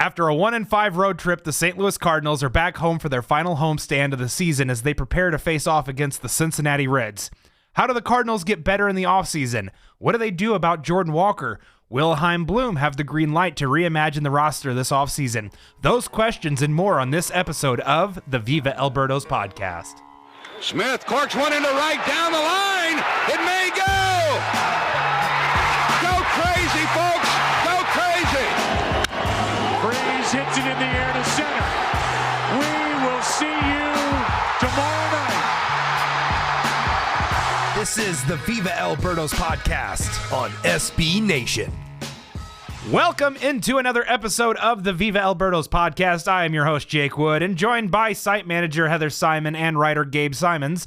After a 1-5 road trip, the St. Louis Cardinals are back home for their final homestand of the season as they prepare to face off against the Cincinnati Reds. How do the Cardinals get better in the offseason? What do they do about Jordan Walker? Will Chaim Bloom have the green light to reimagine the roster this offseason? Those questions and more on this episode of the Viva Albertos podcast. Smith corks one into right down the line. It may go. Go crazy, folks. Go crazy. Breeze hits it in the air to center. We will see you tomorrow night. This is the Viva Albertos podcast on SB Nation. Welcome into another episode of the Viva Albertos podcast. I am your host, Jake Wood, and joined by site manager Heather Simon and writer Gabe Simons.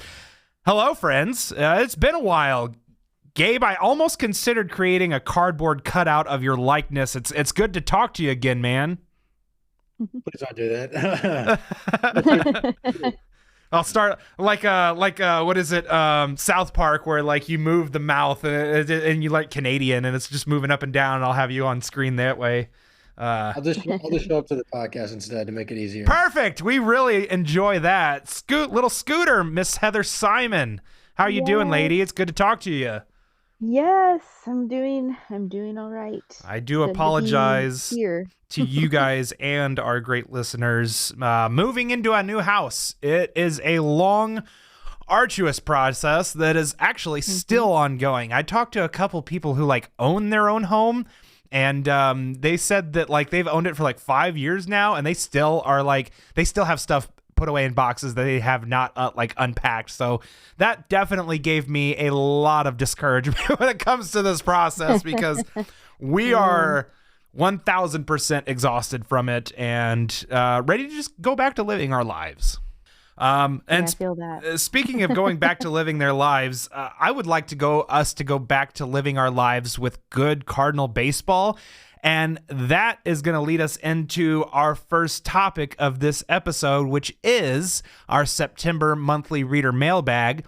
Hello, friends. It's been a while. Gabe, I almost considered creating a cardboard cutout of your likeness. It's good to talk to you again, man. Please don't do that. I'll start like what is it? South Park, where like you move the mouth and you like Canadian, and it's just moving up and down. And I'll have you on screen that way. I'll just show up to the podcast instead to make it easier. Perfect. We really enjoy that. Little Scooter, Miss Heather Simon. How are you doing, lady? It's good to talk to you. Yes, I'm doing all right. I do apologize to you guys and our great listeners. Moving into a new house. It is a long, arduous process that is actually still ongoing. I talked to a couple people who like own their own home, and they said that like they've owned it for like 5 years now, and they still have stuff put away in boxes that they have not unpacked. So that definitely gave me a lot of discouragement when it comes to this process, because we are 1000% exhausted from it and ready to just go back to living our lives. And I feel that. Speaking of going back to living their lives, I would like to go back to living our lives with good Cardinal baseball. And that is going to lead us into our first topic of this episode, which is our September monthly reader mailbag.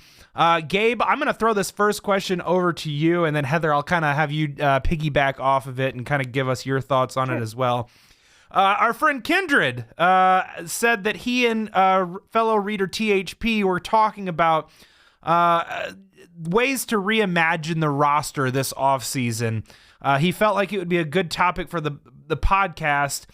Gabe, I'm going to throw this first question over to you, and then Heather, I'll kind of have you piggyback off of it and kind of give us your thoughts on it as well. Our friend Kindred said that he and fellow reader THP were talking about ways to reimagine the roster this offseason. He felt like it would be a good topic for the podcast.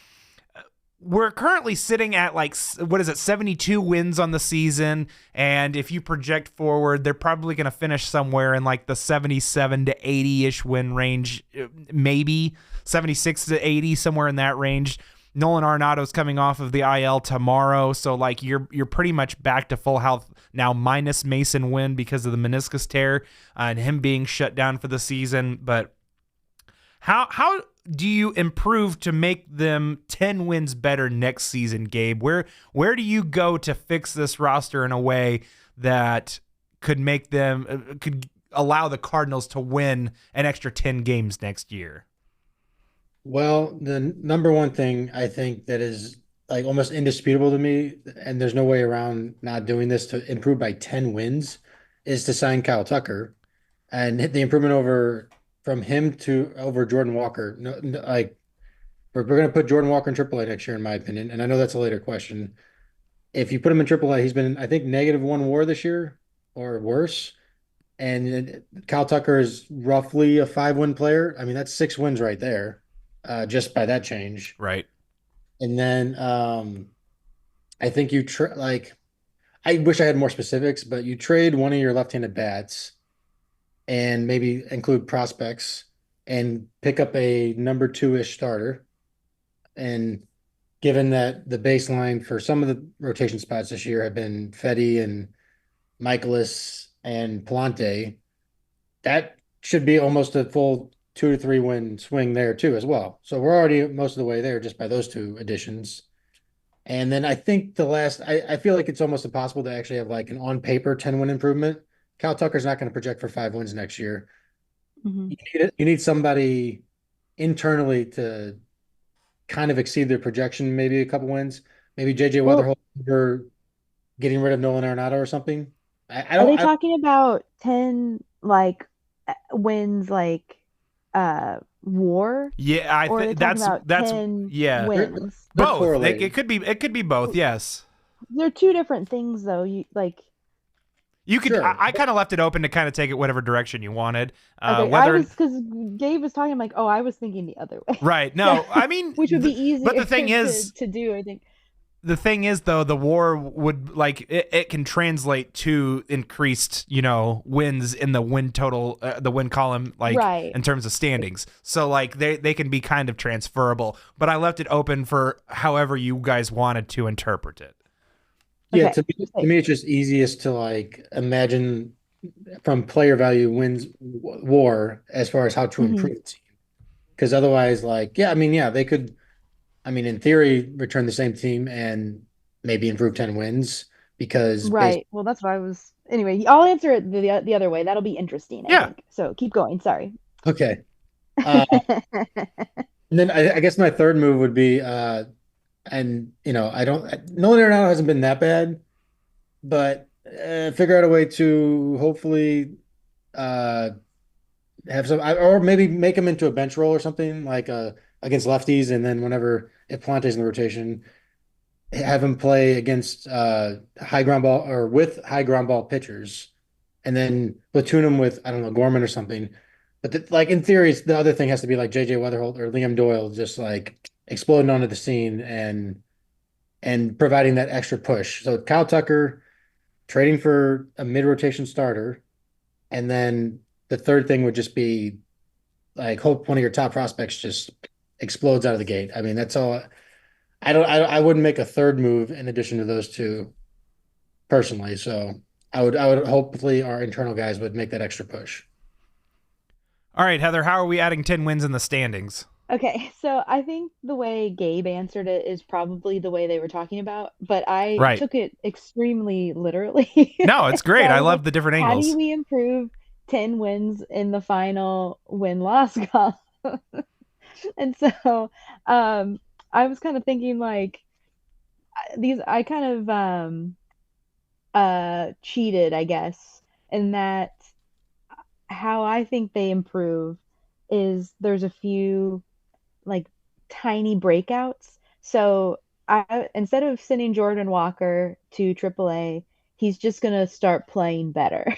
We're currently sitting at 72 wins on the season, and if you project forward, they're probably going to finish somewhere in like the 77 to 80-ish win range, maybe 76 to 80, somewhere in that range. Nolan Arenado's coming off of the IL tomorrow, so like you're pretty much back to full health now, minus Mason Wynn because of the meniscus tear and him being shut down for the season. But how do you improve to make them 10 wins better next season, Gabe? Where do you go to fix this roster in a way that could allow the Cardinals to win an extra 10 games next year? Well, the number one thing I think that is like almost indisputable to me, and there's no way around not doing this to improve by 10 wins, is to sign Kyle Tucker and hit the improvement from him to over Jordan Walker. Like we're going to put Jordan Walker in AAA next year, in my opinion. And I know that's a later question. If you put him in AAA, he's been, I think, -1 WAR this year or worse. And Kyle Tucker is roughly a 5-win player. I mean, that's 6 wins right there, just by that change. Right. And then I think I wish I had more specifics, but you trade one of your left-handed bats and maybe include prospects and pick up a number 2-ish starter. And given that the baseline for some of the rotation spots this year have been Fedde and Michaelis and Palante, that should be almost a full 2 to 3 win swing there too as well. So we're already most of the way there just by those 2 additions. And then I think I feel like it's almost impossible to actually have like an on paper 10-win improvement. Kyle Tucker's not going to project for 5 wins next year. Mm-hmm. You need somebody internally to kind of exceed their projection, maybe a couple wins. Maybe JJ Weatherholt for getting rid of Nolan Arenado or something. Are they talking about 10 like wins, like WAR, Yeah, I or are they think talking about that's 10 yeah. wins? They're Both. correlated. It could be both. Yes. They're two different things, though. You like You could. Sure. I kind of left it open to kind of take it whatever direction you wanted. okay. I Whether was because Gabe was talking. I'm like, oh, I was thinking the other way. right. So, No, I mean, which would be but easier the thing is, to do. I think. the thing is though, the WAR would like it can translate to increased, wins in the win total, the win column, like Right. in terms of standings. So like they can be kind of transferable, but I left it open for however you guys wanted to interpret it. Yeah, Okay. to me, it's just easiest to like imagine from player value wins war as far as how to Mhm. improve the team. Because otherwise, like, yeah, I mean, yeah, they could, I mean, in theory, return the same team and maybe improve 10 wins because Right. Well, that's what I was. Anyway, I'll answer it the other way. That'll be interesting, I Yeah. think. So keep going. Sorry. okay. Uh, and then I guess my third move would be, and I don't, Nolan Arenado hasn't been that bad, but figure out a way to hopefully uh, have some, or maybe make him into a bench role or something like against lefties, and then whenever if Plante's in the rotation, have him play against high ground ball or with high ground ball pitchers, and then platoon him with I don't know Gorman or something. But like in theory, the other thing has to be like JJ Weatherholt or Liam Doyle, just like exploding onto the scene and providing that extra push. So Kyle Tucker trading for a mid rotation starter, and then the third thing would just be like hope one of your top prospects just explodes out of the gate. I mean, that's all. I wouldn't make a third move in addition to those two personally. So I would hopefully our internal guys would make that extra push. All right, Heather, how are we adding 10 wins in the standings? Okay, so I think the way Gabe answered it is probably the way they were talking about, but I Right. took it extremely literally. No, it's great. So I was love like, the different how do angles. we improve 10 wins in the final win-loss column? And so I was kind of thinking like I kind of cheated, I guess, in that how I think they improve is there's a few like tiny breakouts. So I instead of sending Jordan Walker to AAA, he's just gonna start playing better.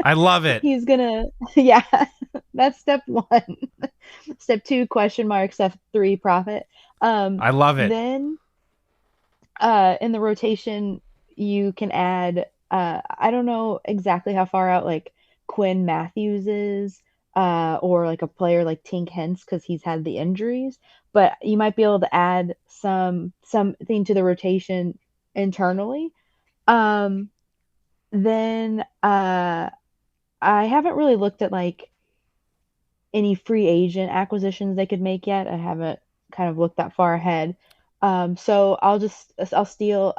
I love it. He's gonna yeah, that's step one. Step two, question mark. Step three, profit. I love it. Then in the rotation you can add I don't know exactly how far out like Quinn Matthews is or like a player like Tink Hence because he's had the injuries, but you might be able to add something to the rotation internally. Then I haven't really looked at like any free agent acquisitions they could make yet. I haven't kind of looked that far ahead. So I'll steal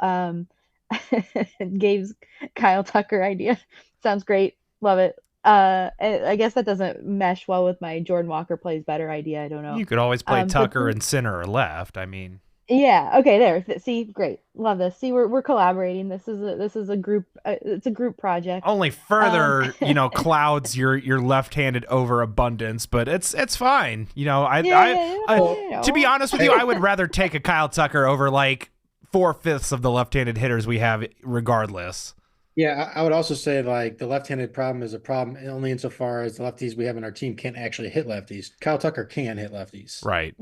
Gabe's Kyle Tucker idea. Sounds great. Love it. I guess that doesn't mesh well with my Jordan Walker plays better idea. I don't know. You could always play But Tucker in center or left. I mean, yeah. Okay. There. See. Great. Love this. See, we're collaborating. This is a group. It's a group project. only further, clouds your left-handed overabundance, but it's fine. To be honest with you, I would rather take a Kyle Tucker over like 4/5 of the left-handed hitters we have, regardless. Yeah, I would also say like the left-handed problem is a problem only insofar as the lefties we have in our team can't actually hit lefties. Kyle Tucker can hit lefties. Right.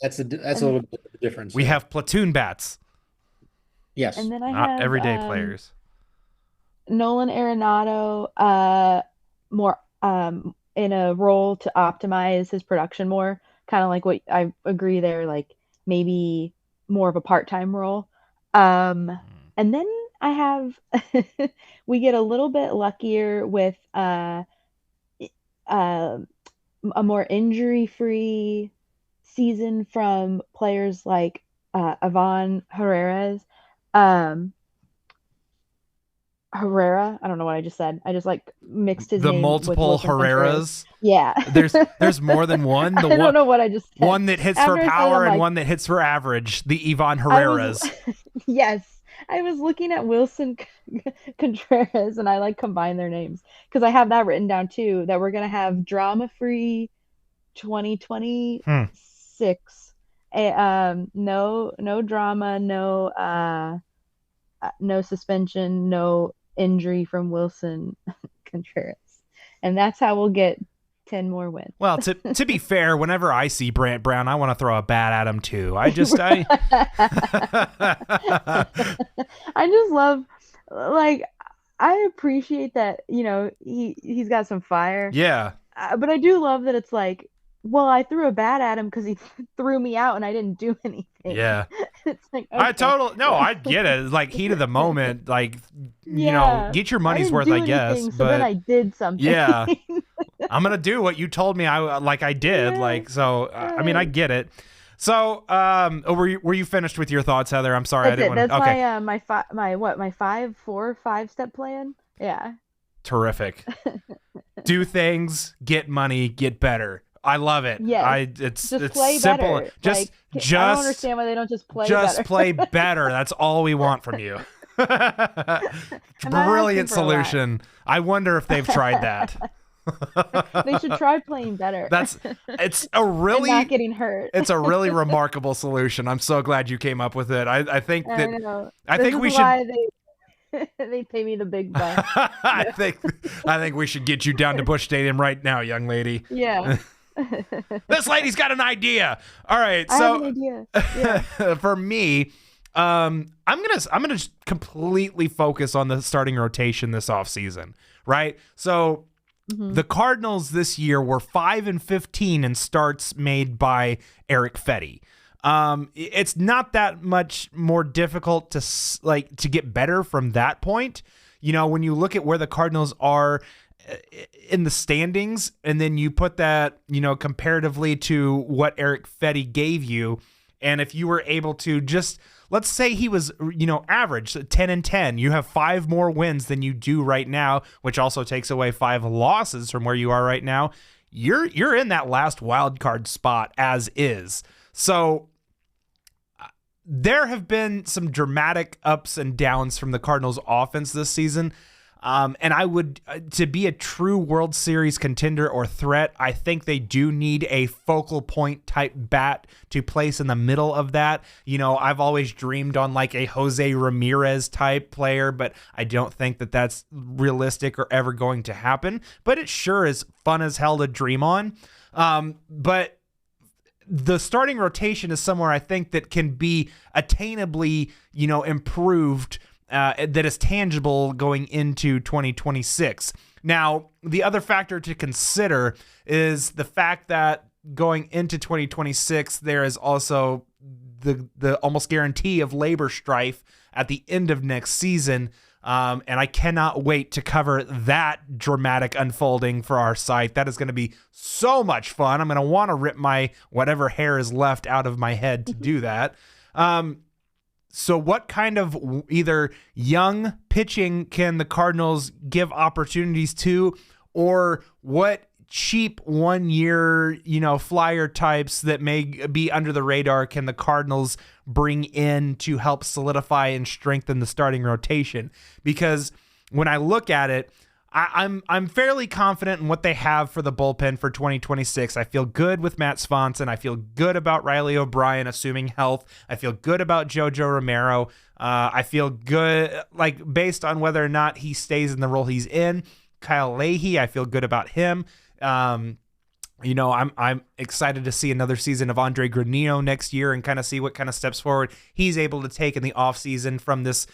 That's a little bit of a difference. We have platoon bats. Yes. And then I Not have everyday players. Nolan Arenado more in a role to optimize his production more, kind of like what I agree there, like maybe more of a part-time role. And then I have we get a little bit luckier with a more injury-free season from players like Ivan Herrera's. Herrera. I don't know what I just said. I just like mixed his The name multiple with Wilson Contreras. Herreras. Yeah. There's more than one. I don't know what I just said. One that hits After for I said it, power I'm and like, one that hits for average. The Ivan I was- Herreras. yes. I was looking at Wilson Contreras and I like combined their names because I have that written down too, that we're going to have drama-free 2026. No drama, no suspension, no injury from Wilson Contreras. And that's how we'll get 10 more wins. Well, to be fair, whenever I see Brant Brown, I want to throw a bat at him too. I just love, like, I appreciate that, he's got some fire. Yeah. But I do love that it's like, well, I threw a bat at him because he threw me out and I didn't do anything. Yeah. It's like, okay. I get it. It's like heat of the moment, like, get your money's worth, I guess. Anything, but so then I did something. Yeah. I'm going to do what you told me I did. Yeah, like, so, I mean, I get it. So, were you finished with your thoughts, Heather? I'm sorry. That's I didn't want That's okay. my 5-step plan. Yeah. Terrific. Do things, get money, get better. I love it. Yeah. It's play simple. better. Just I don't understand why they don't just play better. Just play better. That's all we want from you. Brilliant solution. I wonder if they've tried that. They should try playing better. It's a really not getting hurt. It's a really remarkable solution. I'm so glad you came up with it. I think that I this think is we why should. They pay me the big bucks. I think we should get you down to Busch Stadium right now, young lady. Yeah. This lady's got an idea. All right, I so have an idea. Yeah. for me, I'm gonna just completely focus on the starting rotation this offseason, right? So the Cardinals this year were 5-15 in starts made by Eric Fetty. It's not that much more difficult to get better from that point. When you look at where the Cardinals are in the standings, and then you put that, comparatively to what Eric Fetty gave you, and if you were able to just, let's say he was, average 10-10, you have 5 more wins than you do right now, which also takes away 5 losses from where you are right now. You're in that last wild card spot as is. So there have been some dramatic ups and downs from the Cardinals offense this season. And I would, to be a true World Series contender or threat, I think they do need a focal point type bat to place in the middle of that. I've always dreamed on like a Jose Ramirez type player, but I don't think that that's realistic or ever going to happen. But it sure is fun as hell to dream on. But the starting rotation is somewhere I think that can be attainably, improved, that is tangible going into 2026. Now, the other factor to consider is the fact that going into 2026, there is also the almost guarantee of labor strife at the end of next season. And I cannot wait to cover that dramatic unfolding for our site. That is going to be so much fun. I'm going to want to rip my whatever hair is left out of my head to do that. So what kind of either young pitching can the Cardinals give opportunities to, or what cheap 1 year, flyer types that may be under the radar can the Cardinals bring in to help solidify and strengthen the starting rotation? Because when I look at it, I'm fairly confident in what they have for the bullpen for 2026. I feel good with Matt Swanson. I feel good about Riley O'Brien, assuming health. I feel good about JoJo Romero. I feel good, based on whether or not he stays in the role he's in. Kyle Leahy, I feel good about him. I'm excited to see another season of Andre Granillo next year and kind of see what kind of steps forward he's able to take in the offseason from this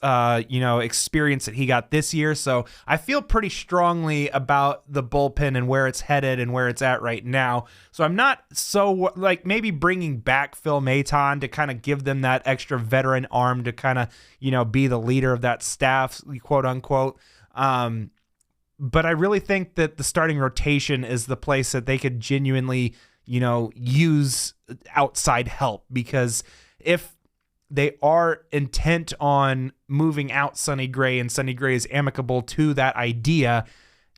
experience that he got this year. So I feel pretty strongly about the bullpen and where it's headed and where it's at right now. So I'm not so maybe bringing back Phil Maton to kind of give them that extra veteran arm to kind of, be the leader of that staff, quote unquote. But I really think that the starting rotation is the place that they could genuinely, use outside help, because if they are intent on moving out Sonny Gray and Sonny Gray is amicable to that idea,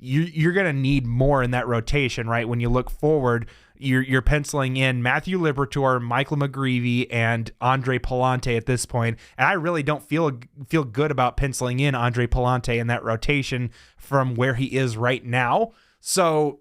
you're going to need more in that rotation, right? When you look forward, you're penciling in Matthew Liberatore, Michael McGreevy, and Andre Palante at this point. And I really don't feel good about penciling in Andre Palante in that rotation from where he is right now. So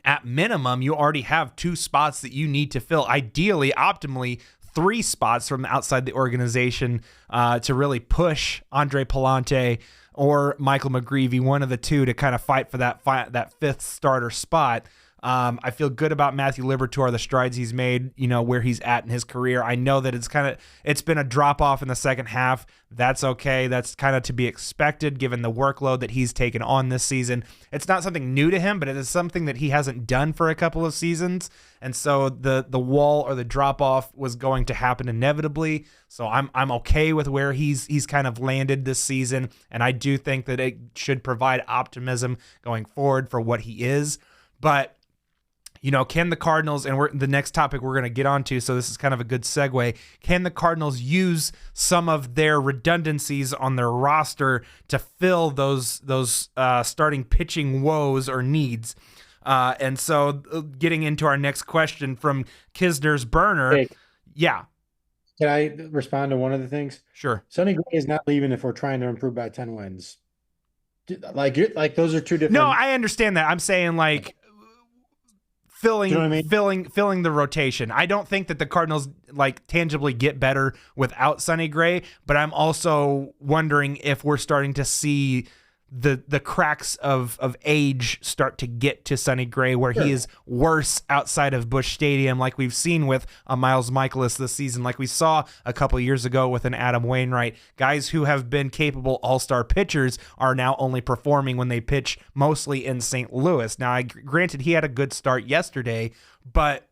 at minimum, you already have 2 spots that you need to fill. Ideally, optimally, 3 spots from outside the organization to really push Andre Palante or Michael McGreevy, one of the two, to kind of fight for that 5th starter spot. I feel good about Matthew Liberatore, the strides he's made, where he's at in his career. I know that it's been a drop off in the second half. That's okay. That's kind of to be expected given the workload that he's taken on this season. It's not something new to him, but it is something that he hasn't done for a couple of seasons. And so the wall or the drop off was going to happen inevitably. So I'm okay with where he's kind of landed this season. And I do think that it should provide optimism going forward for what he is. But can the Cardinals, and the next topic we're going to get onto, so this is kind of a good segue, can the Cardinals use some of their redundancies on their roster to fill those starting pitching woes or needs? And so getting into our next question from Kisner's Burner. Hey, yeah. Can I respond to one of the things? Sure. Sonny Gray is not leaving if we're trying to improve by 10 wins. Like those are two different. No, I understand that. I'm saying filling, you know what I mean? filling the rotation. I don't think that the Cardinals tangibly get better without Sonny Gray, but I'm also wondering if we're starting to see the cracks of age start to get to Sonny Gray, where he is worse outside of Busch Stadium, like we've seen with a Miles Mikolas this season, like we saw a couple of years ago with an Adam Wainwright. Guys who have been capable all-star pitchers are now only performing when they pitch mostly in St. Louis. Now, granted, he had a good start yesterday, but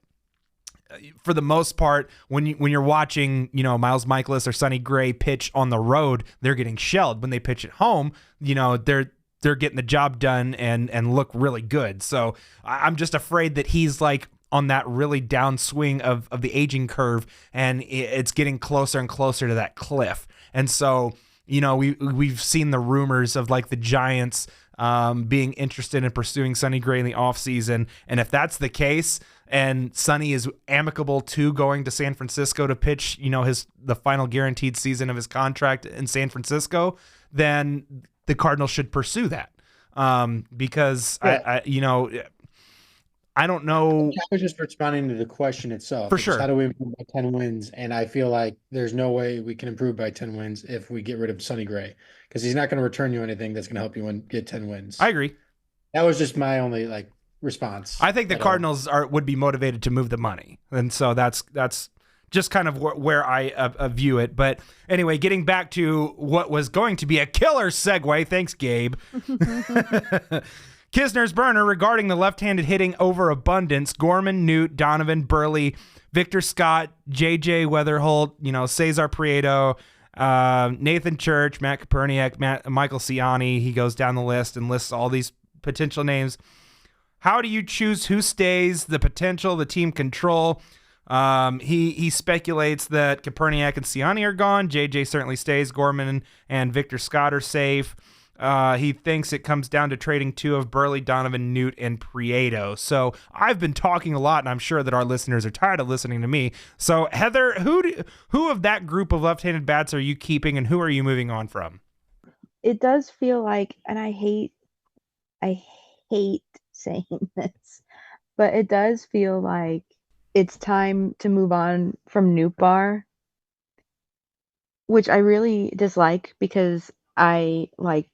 for the most part, when you're watching, Miles Mikolas or Sonny Gray pitch on the road, they're getting shelled. When they pitch at home, they're getting the job done and look really good. So I'm just afraid that he's on that really downswing of the aging curve, and it's getting closer and closer to that cliff. And so, we've seen the rumors of the Giants being interested in pursuing Sonny Gray in the offseason. And if that's the case, and Sonny is amicable to going to San Francisco to pitch, the final guaranteed season of his contract in San Francisco, then the Cardinals should pursue that. Because I don't know. I was just responding to the question itself. For sure. How do we improve by 10 wins? And I feel like there's no way we can improve by 10 wins if we get rid of Sonny Gray, because he's not going to return you anything that's going to help you get 10 wins. I agree. That was just my only response. I think the Cardinals would be motivated to move the money. And so that's just kind of where I view it. But anyway, getting back to what was going to be a killer segue. Thanks, Gabe. Kisner's Burner regarding the left-handed hitting overabundance. Gorman, Newt, Donovan, Burley, Victor Scott, J.J. Weatherholt, Cesar Prieto, Nathan Church, Matt Kaperniak, Michael Ciani. He goes down the list and lists all these potential names. How do you choose who stays, the potential, the team control? He speculates that Kaperniak and Ciani are gone. JJ certainly stays. Gorman and Victor Scott are safe. He thinks it comes down to trading 2 of Burley, Donovan, Newt, and Prieto. So I've been talking a lot, and I'm sure that our listeners are tired of listening to me. So Heather, who of that group of left-handed bats are you keeping, and who are you moving on from? It does feel like, and I hate saying this, but it does feel like it's time to move on from Nootbaar, which I really dislike because I like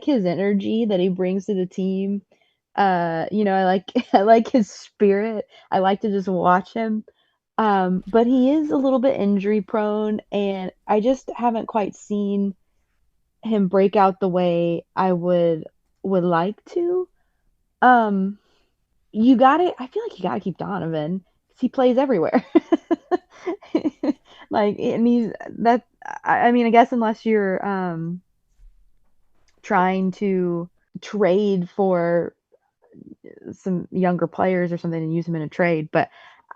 his energy that he brings to the team. I like his spirit. I like to just watch him. But he is a little bit injury prone, and I just haven't quite seen him break out the way I would like to. I feel like you gotta keep Donovan because he plays everywhere. I guess unless you're trying to trade for some younger players or something and use him in a trade, but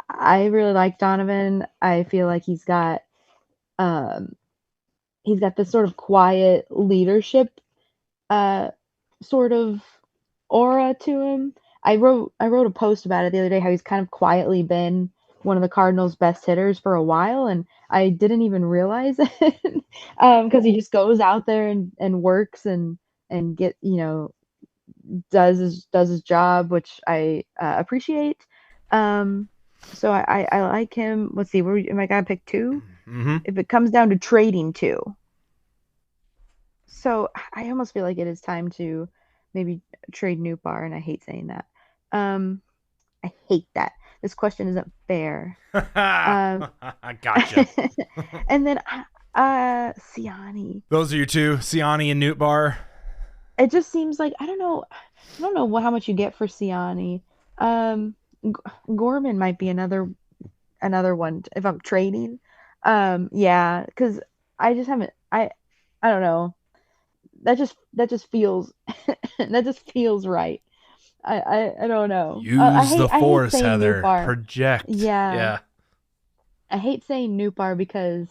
I really like Donovan. I feel like he's got this sort of quiet leadership sort of aura to him. I wrote a post about it the other day, how he's kind of quietly been one of the Cardinals' best hitters for a while, and I didn't even realize it because he just goes out there and works and does his job, which I appreciate. Um, so I like him. Let's see, where am I gonna pick two? Mm-hmm. If it comes down to trading two, so I almost feel like it is time to maybe trade Newbar, and I hate saying that. Um, I hate that. This question isn't fair. Um, Gotcha. and then Siani. Those are your two, Siani and Newt Bar. It just seems like I don't know how much you get for Siani. Um, G- Gorman might be another one if I'm trading. Yeah, because I just haven't. I don't know. That just feels that just feels right. I don't know. Use the I hate force, saying Heather. Newbar. Project. Yeah, Yeah. I hate saying Newbar because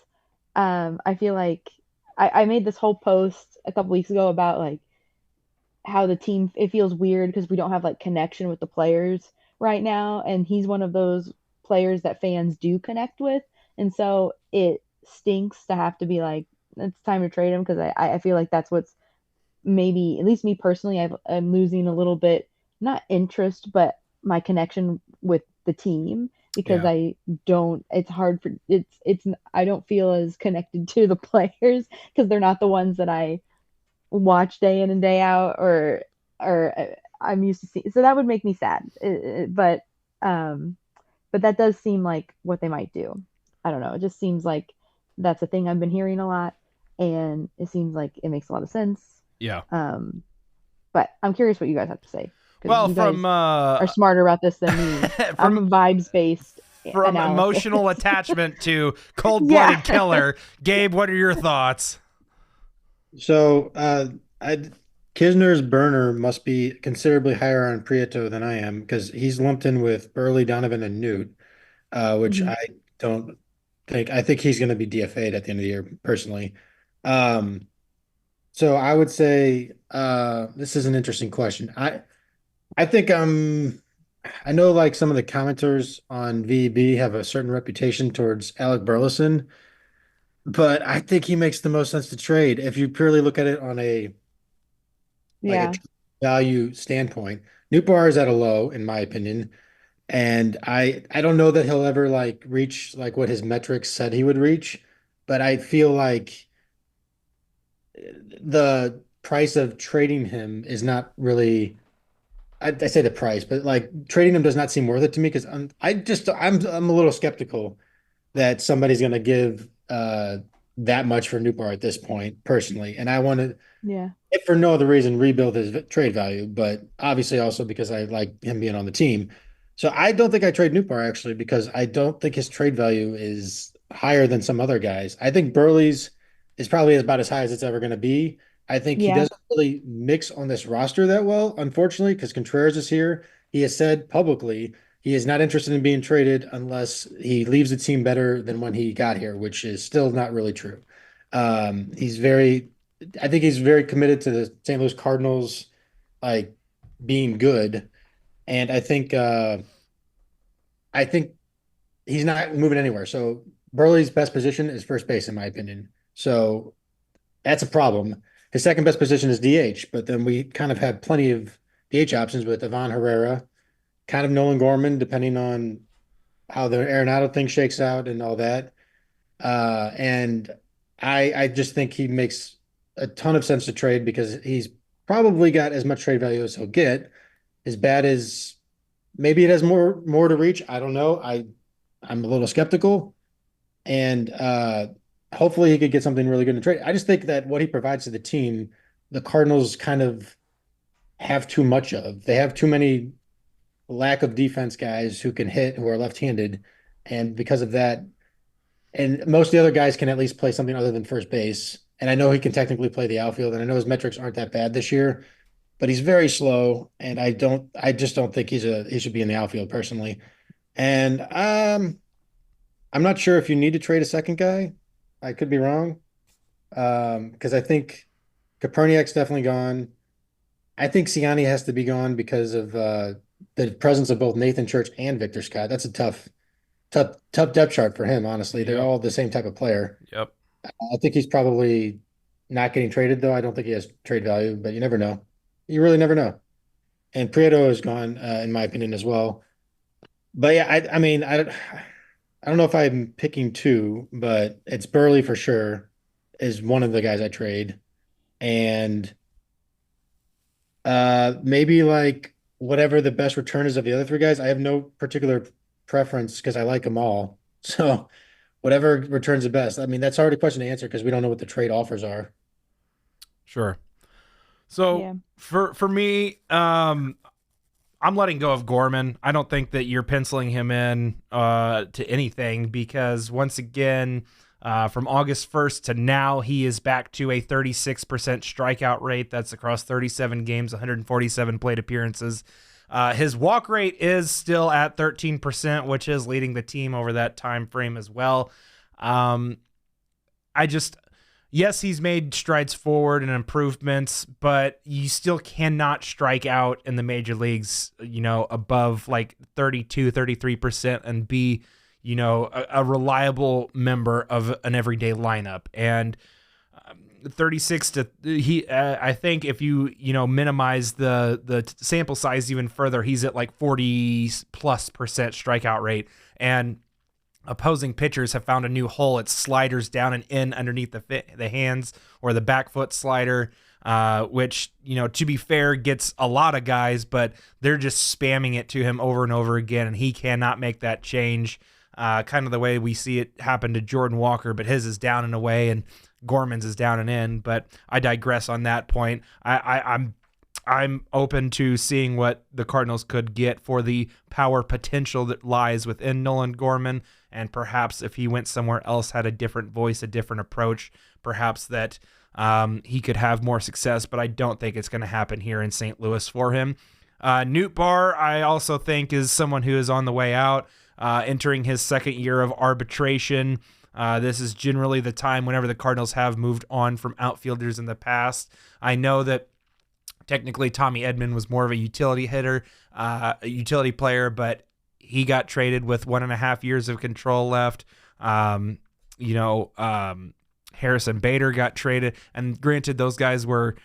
I feel like I made this whole post a couple weeks ago about like how the team it feels weird because we don't have like connection with the players right now, and he's one of those players that fans do connect with, and so it stinks to have to be like it's time to trade him because I feel like that's what's maybe at least me personally I'm losing a little bit not interest but my connection with the team because Yeah. I don't it's hard for it's I don't feel as connected to the players because they're not the ones that I watch day in and day out or I'm used to seeing so that would make me sad um but that does seem like what they might do. I don't know, it just seems like that's a thing I've been hearing a lot and it seems like it makes a lot of sense. Yeah. But I'm curious what you guys have to say because Well, you guys from are smarter about this than me. I'm a from vibes based analysis. emotional attachment to Yeah. cold-blooded killer, Gabe, what are your thoughts? So I Kisner's burner must be considerably higher on Prieto than I am because he's lumped in with Burley, Donovan, and Newt, which Mhm. I don't think. I think he's going to be DFA'd at the end of the year, personally. Um, so I would say this is an interesting question. I think I know like some of the commenters on VEB have a certain reputation towards Alec Burleson, but I think he makes the most sense to trade if you purely look at it on a like a Yeah. value standpoint. Newbar is at a low, in my opinion, and I don't know that he'll ever like reach like what his metrics said he would reach, but I feel like the price of trading him is not really. I say the price, but like trading him does not seem worth it to me because I'm a little skeptical that somebody's going to give that much for Newbar at this point, personally, and I want to Yeah. if for no other reason, rebuild his trade value, but obviously also because I like him being on the team. So I don't think I trade Newbar actually because I don't think his trade value is higher than some other guys. I think Burley's is probably about as high as it's ever going to be. I think he Yeah. doesn't really mix on this roster that well, unfortunately, because Contreras is here. He has said publicly he is not interested in being traded unless he leaves the team better than when he got here, which is still not really true. He's very I think he's very committed to the St. Louis Cardinals like being good. And I think he's not moving anywhere. So Burley's best position is first base, in my opinion. So that's a problem. His second best position is DH, but then we kind of have plenty of DH options with Ivan Herrera, kind of Nolan Gorman, depending on how the Arenado thing shakes out and all that. And I just think he makes a ton of sense to trade because he's probably got as much trade value as he'll get. His bat is maybe it has more to reach. I don't know. I'm a little skeptical, and hopefully he could get something really good in trade. I just think that what he provides to the team, the Cardinals kind of have too much of. They have too many lack of defense guys who can hit who are left-handed, and because of that, and most of the other guys can at least play something other than first base. And I know he can technically play the outfield, and I know his metrics aren't that bad this year, but he's very slow, and I just don't think he should be in the outfield personally. And I'm not sure if you need to trade a second guy. I could be wrong. Because I think Kopernik's definitely gone. I think Siani has to be gone because of the presence of both Nathan Church and Victor Scott. That's a tough depth chart for him, honestly. They're Yep. all the same type of player. Yep. I think he's probably not getting traded, though. I don't think he has trade value, but you never know. You really never know. and Prieto is gone, in my opinion as well. But yeah, I mean, I don't know if I'm picking two, but it's Burley for sure is one of the guys I trade, and maybe like whatever the best return is of the other three guys. I have no particular preference because I like them all. So whatever returns the best. I mean, that's hard a question to answer because we don't know what the trade offers are. Sure. So Yeah. for me, I'm letting go of Gorman. I don't think that you're penciling him in to anything because once again, from August 1st to now, he is back to a 36% strikeout rate. That's across 37 games, 147 plate appearances. His walk rate is still at 13%, which is leading the team over that time frame as well. I just yes, he's made strides forward and improvements, but you still cannot strike out in the major leagues, above like 32, 33% and be, a reliable member of an everyday lineup. And 36 to I think if you minimize the sample size even further, he's at like 40+% strikeout rate, and opposing pitchers have found a new hole. It's sliders down and in underneath the hands or the back foot slider, which, to be fair, gets a lot of guys, but they're just spamming it to him over and over again, and he cannot make that change. Kind of the way we see it happen to Jordan Walker, but his is down and away, and Gorman's is down and in. But I digress on that point. I'm open to seeing what the Cardinals could get for the power potential that lies within Nolan Gorman, and perhaps if he went somewhere else, had a different voice, a different approach, perhaps that he could have more success, but I don't think it's going to happen here in St. Louis for him. Newt Barr, I also think, is someone who is on the way out, entering his second year of arbitration. This is generally the time whenever the Cardinals have moved on from outfielders in the past. I know that technically Tommy Edman was more of a utility hitter, a utility player, but he got traded with 1.5 years of control left. Harrison Bader got traded, and granted, those guys were,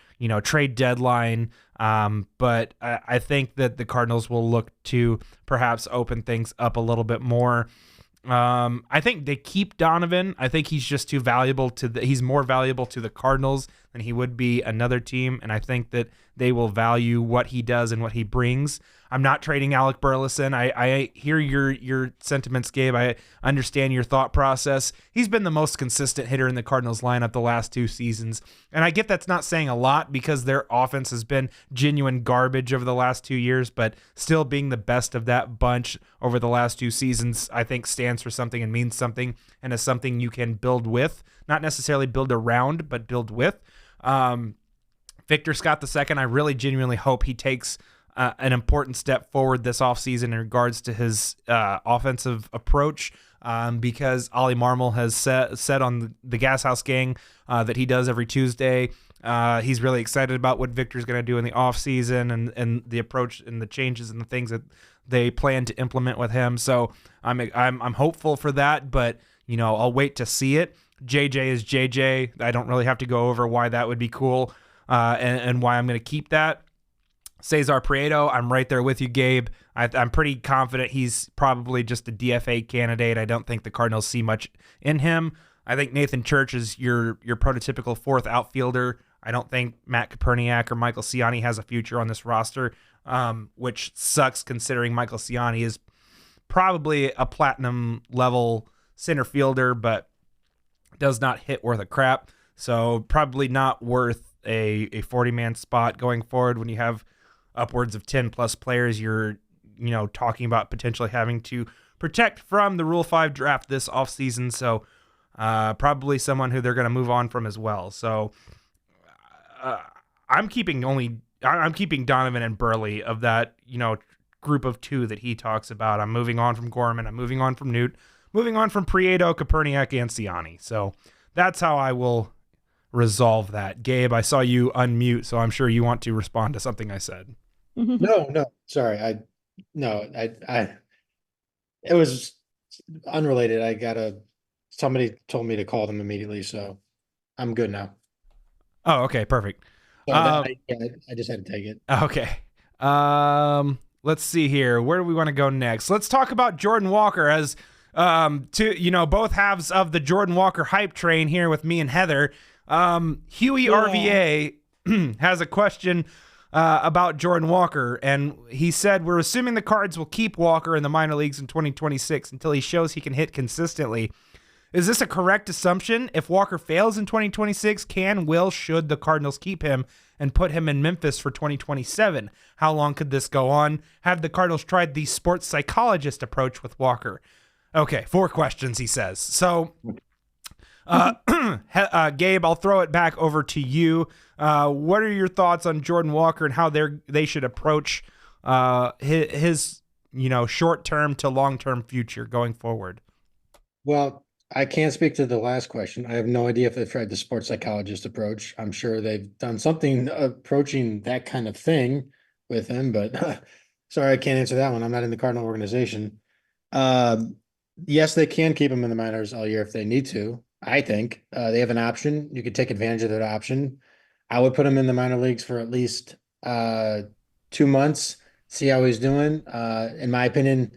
trade deadline. But I think that the Cardinals will look to perhaps open things up a little bit more. I think they keep Donovan. I think he's just too valuable he's more valuable to the Cardinals than he would be another team. And I think that they will value what he does and what he brings. I'm not trading Alec Burleson. I hear your sentiments, Gabe. I understand your thought process. He's been the most consistent hitter in the Cardinals lineup the last 2 seasons. And I get that's not saying a lot because their offense has been genuine garbage over the last 2 years, but still being the best of that bunch over the last 2 seasons, I think stands for something and means something and is something you can build with. Not necessarily build around, but build with. Victor Scott II, I really genuinely hope he takes an important step forward this offseason in regards to his offensive approach, because Ollie Marmol has said on the Gas House Gang that he does every Tuesday. He's really excited about what Victor's going to do in the offseason and the approach and the changes and the things that they plan to implement with him. So I'm hopeful for that, but I'll wait to see it. JJ is JJ. I don't really have to go over why that would be cool and why I'm going to keep that. Cesar Prieto, I'm right there with you, Gabe. I'm pretty confident he's probably just a DFA candidate. I don't think the Cardinals see much in him. I think Nathan Church is your prototypical fourth outfielder. I don't think Matt Koperniak or Michael Ciani has a future on this roster, which sucks considering Michael Ciani is probably a platinum level center fielder, but does not hit worth a crap. So probably not worth a 40-man spot going forward when you have upwards of 10 plus players you're talking about potentially having to protect from the Rule 5 draft this offseason. So probably someone who they're going to move on from as well. So I'm keeping Donovan and Burley of that group of 2 that he talks about. I'm moving on from Gorman. I'm moving on from Newt. Moving on from Prieto, Koperniak, and Ciani. So that's how I will resolve that. Gabe, I saw you unmute, so I'm sure you want to respond to something I said. No, sorry. It was unrelated. Somebody told me to call them immediately, so I'm good now. Oh, okay, perfect. So I just had to take it. Okay. Let's see here. Where do we want to go next? Let's talk about Jordan Walker as both halves of the Jordan Walker hype train here with me and Heather. Huey RVA has a question about Jordan Walker, and he said, we're assuming the Cards will keep Walker in the minor leagues in 2026 until he shows he can hit consistently. Is this a correct assumption? If Walker fails in 2026, should the Cardinals keep him and put him in Memphis for 2027? How long could this go on? Have the Cardinals tried the sports psychologist approach with Walker? Okay, 4 questions, he says. So, Gabe, I'll throw it back over to you. What are your thoughts on Jordan Walker and how they should approach his short-term to long-term future going forward? Well, I can't speak to the last question. I have no idea if they've tried the sports psychologist approach. I'm sure they've done something approaching that kind of thing with him, but sorry, I can't answer that one. I'm not in the Cardinal organization. Yes, they can keep him in the minors all year if they need to. I think they have an option. You could take advantage of that option. I would put him in the minor leagues for at least 2 months, see how he's doing. In my opinion,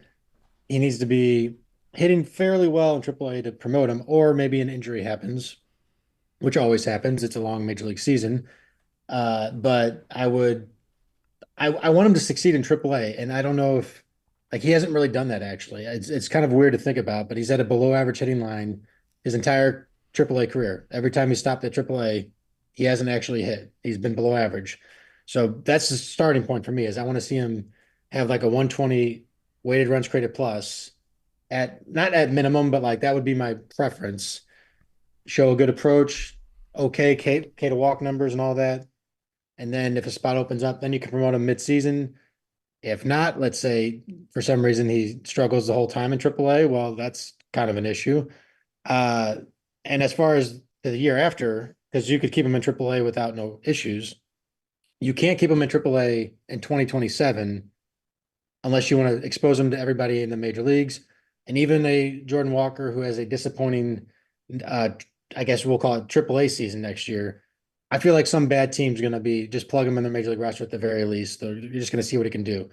he needs to be hitting fairly well in AAA to promote him, or maybe an injury happens, which always happens. It's a long major league season. But I want him to succeed in AAA, and I don't know if he hasn't really done that actually. It's kind of weird to think about, but he's at a below average hitting line his entire AAA career. Every time he stopped at AAA, he hasn't actually hit. He's been below average. So that's the starting point for me, is I want to see him have like a 120 weighted runs created plus, not at minimum, but that would be my preference. Show a good approach, okay, K to walk numbers and all that. And then if a spot opens up, then you can promote him mid-season. If not, let's say for some reason he struggles the whole time in AAA, well, that's kind of an issue. And as far as the year after, because you could keep him in AAA without no issues, you can't keep him in AAA in 2027 unless you want to expose him to everybody in the major leagues. And even a Jordan Walker who has a disappointing, I guess we'll call it AAA season next year, I feel like some bad team's going to be just plug him in the major league roster at the very least. You're just going to see what he can do.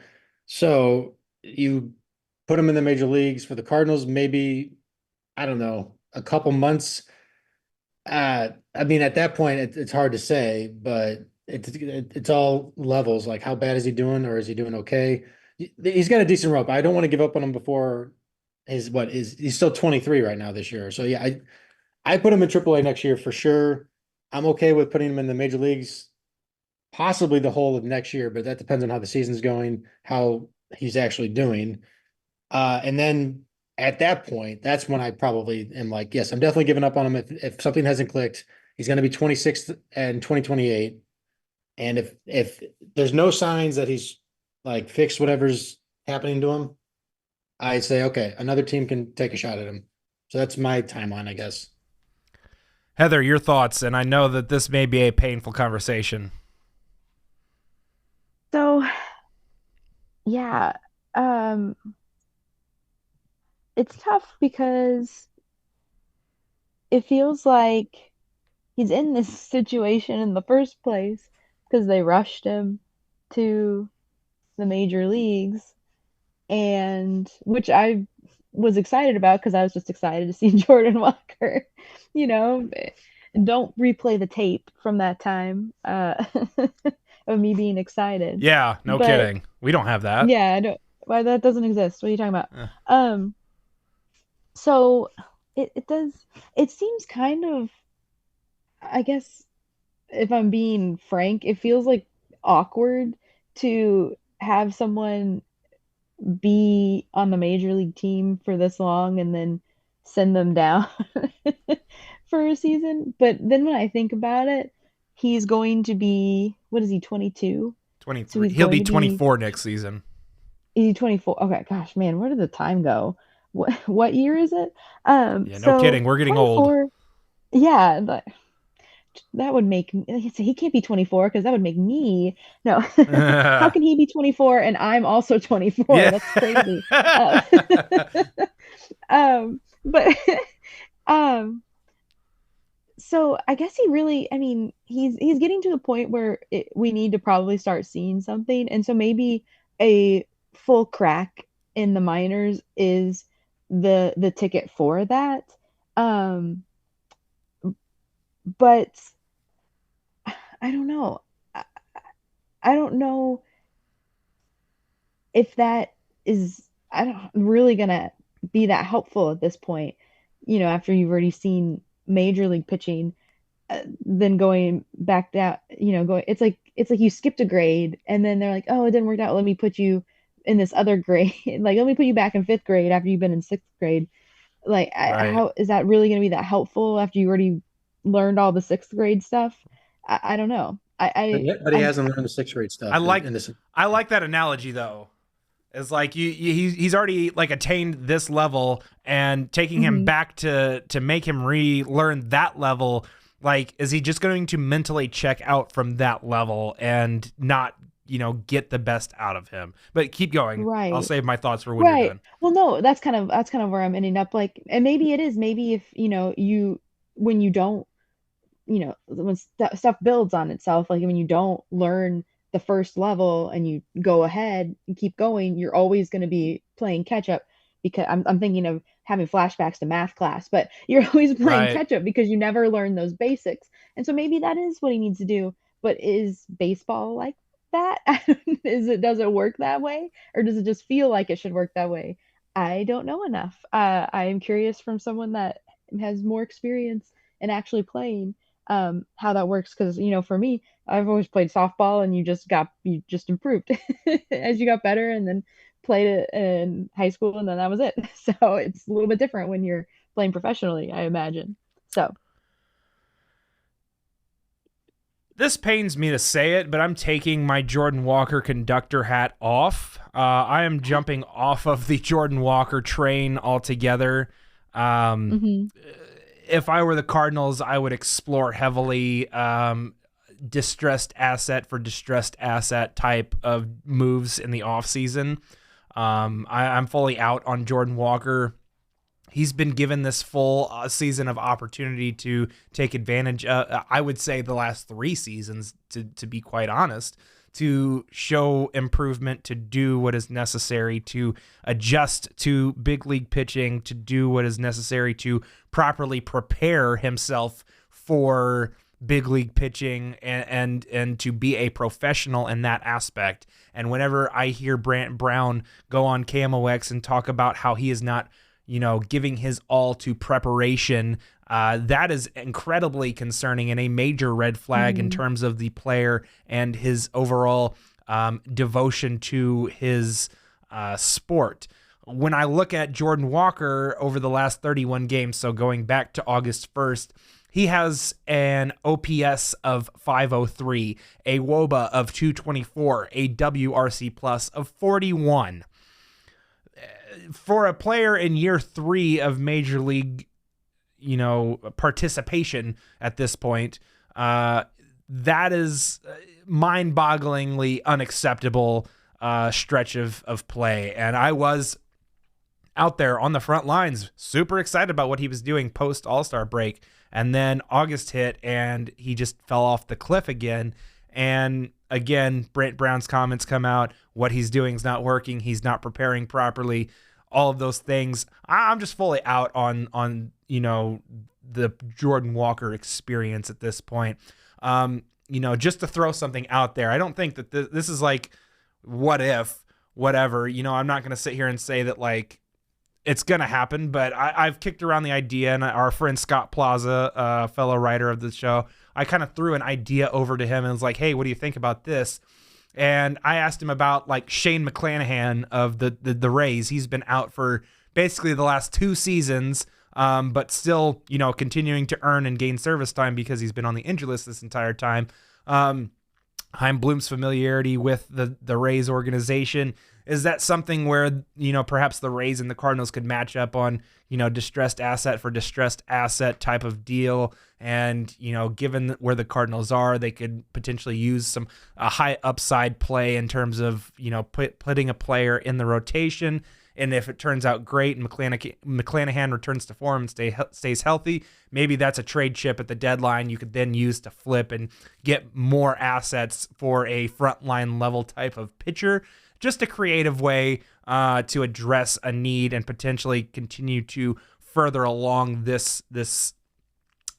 So you put him in the major leagues for the Cardinals, maybe, I don't know, a couple months. I mean, at that point, it's hard to say, but it's all levels. Like, how bad is he doing, or is he doing okay? He's got a decent rope. I don't want to give up on him before he's still 23 right now this year. So yeah, I put him in AAA next year for sure. I'm okay with putting him in the major leagues, possibly the whole of next year, but that depends on how the season's going, how he's actually doing. And then at that point, that's when I probably am like, yes, I'm definitely giving up on him. If something hasn't clicked, he's going to be 26 and 2028. And if there's no signs that he's fixed whatever's happening to him, I say, okay, another team can take a shot at him. So that's my timeline, I guess. Heather, your thoughts, and I know that this may be a painful conversation. So, yeah, it's tough because it feels like he's in this situation in the first place because they rushed him to the major leagues, and which I was excited about because I was just excited to see Jordan Walker, don't replay the tape from that time of me being excited. Yeah, no kidding. We don't have that. Yeah, I don't. Why, that doesn't exist. What are you talking about? So it seems kind of, I guess, if I'm being frank, it feels like awkward to have someone be on the major league team for this long and then send them down for a season. But then when I think about it, he's going to be, what is he, 22? 23. So he'll be 24 next season. Is he 24? Okay, gosh, man, where did the time go? What year is it? Yeah, no kidding. We're getting old. Yeah, that would make he can't be 24 because that would make me no. How can he be 24 and I'm also 24? Yeah. That's crazy. But So I guess I mean, he's getting to the point where we need to probably start seeing something. And so maybe a full crack in the minors is the ticket for that. Um, but I don't know. I, I don't know if that is I don't really gonna be that helpful at this point, after you've already seen major league pitching, then going back down, going it's like you skipped a grade and then they're like, oh, it didn't work out. Let me put you in this other grade. Like, let me put you back in fifth grade after you've been in sixth grade. Like, Right. how is that really going to be that helpful after you already learned all the sixth grade stuff? I don't know. But he hasn't learned the sixth grade I stuff like in this. I like that analogy though. It's like he's already like attained this level, and taking him Mhm. back to make him relearn that level. Like, is he just going to mentally check out from that level and not, get the best out of him? But keep going. I'll Right. save my thoughts for when you're Right. done. Well, no, that's kind of where I'm ending up. Like, and maybe it is. Maybe if when you don't, when stuff builds on itself, like when you don't learn the first level and you go ahead and keep going, you're always going to be playing catch up, because I'm thinking of having flashbacks to math class, but you're always playing Right. catch up because you never learn those basics. And so maybe that is what he needs to do. But is baseball like that? Does it work that way, or does it just feel like it should work that way? I don't know enough. I am curious from someone that has more experience in actually playing, how that works, because for me, I've always played softball, and you just improved as you got better, and then played it in high school, and then that was it. So it's a little bit different when you're playing professionally, I imagine. So This pains me to say it, but I'm taking my Jordan Walker conductor hat off. I am jumping off of the Jordan Walker train altogether. Um, mhm. if I were the Cardinals, I would explore heavily distressed asset for distressed asset type of moves in the offseason. I'm fully out on Jordan Walker. He's been given this full season of opportunity to take advantage. I would say the last 3 seasons, to be quite honest, to show improvement, to do what is necessary, to adjust to big league pitching, to do what is necessary to properly prepare himself for big league pitching, and to be a professional in that aspect. And whenever I hear Brant Brown go on KMOX and talk about how he is not, giving his all to preparation, that is incredibly concerning and a major red flag in Mhm. terms of the player and his overall devotion to his sport. When I look at Jordan Walker over the last 31 games, so going back to August 1st, he has an OPS of 503, a WOBA of 224, a WRC plus of 41. For a player in year 3 of major league, participation at this point, that is mind-bogglingly unacceptable stretch of play. And I was out there on the front lines, super excited about what he was doing post All-Star break. And then August hit and he just fell off the cliff again. And again, Brent Brown's comments come out. What he's doing is not working. He's not preparing properly. All of those things. I'm just fully out on the Jordan Walker experience at this point. Just to throw something out there, I don't think that this is like, what if, whatever. I'm not going to sit here and say that like it's going to happen, but I've kicked around the idea, and our friend Scott Plaza, fellow writer of the show, I kind of threw an idea over to him and was like, hey, what do you think about this? And I asked him about like Shane McClanahan of the Rays. He's been out for basically the last 2 seasons, but still, continuing to earn and gain service time because he's been on the injury list this entire time. Chaim Bloom's familiarity with the Rays organization. Is that something where, perhaps the Rays and the Cardinals could match up on, distressed asset for distressed asset type of deal? And, given where the Cardinals are, they could potentially use a high upside play in terms of, putting a player in the rotation And if it turns out great and McClanahan returns to form and stays healthy, maybe that's a trade chip at the deadline you could then use to flip and get more assets for a frontline level type of pitcher. Just a creative way to address a need and potentially continue to further along this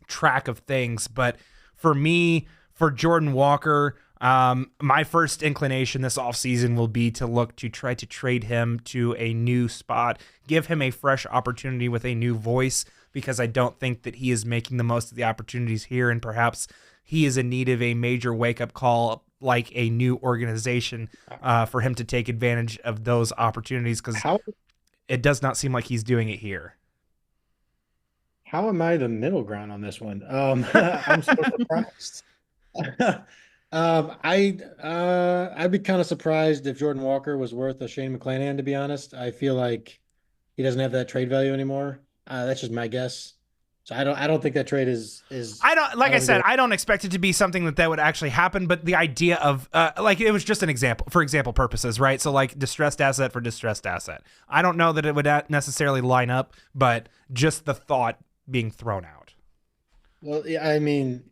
track of things. But for me, for Jordan Walker, my first inclination this offseason will be to look to try to trade him to a new spot, give him a fresh opportunity with a new voice, because I don't think that he is making the most of the opportunities here, and perhaps he is in need of a major wake-up call, like a new organization, for him to take advantage of those opportunities, because it does not seem like he's doing it here. How am I the middle ground on this one? I'm so surprised. I'd be kind of surprised if Jordan Walker was worth a Shane McClanahan, to be honest. I feel like he doesn't have that trade value anymore. That's just my guess. So I don't think that trade is. I don't expect it to be something that would actually happen, but the idea of it was just an example for example purposes, right? So like distressed asset for distressed asset. I don't know that it would necessarily line up, but just the thought being thrown out. Well, yeah, I mean,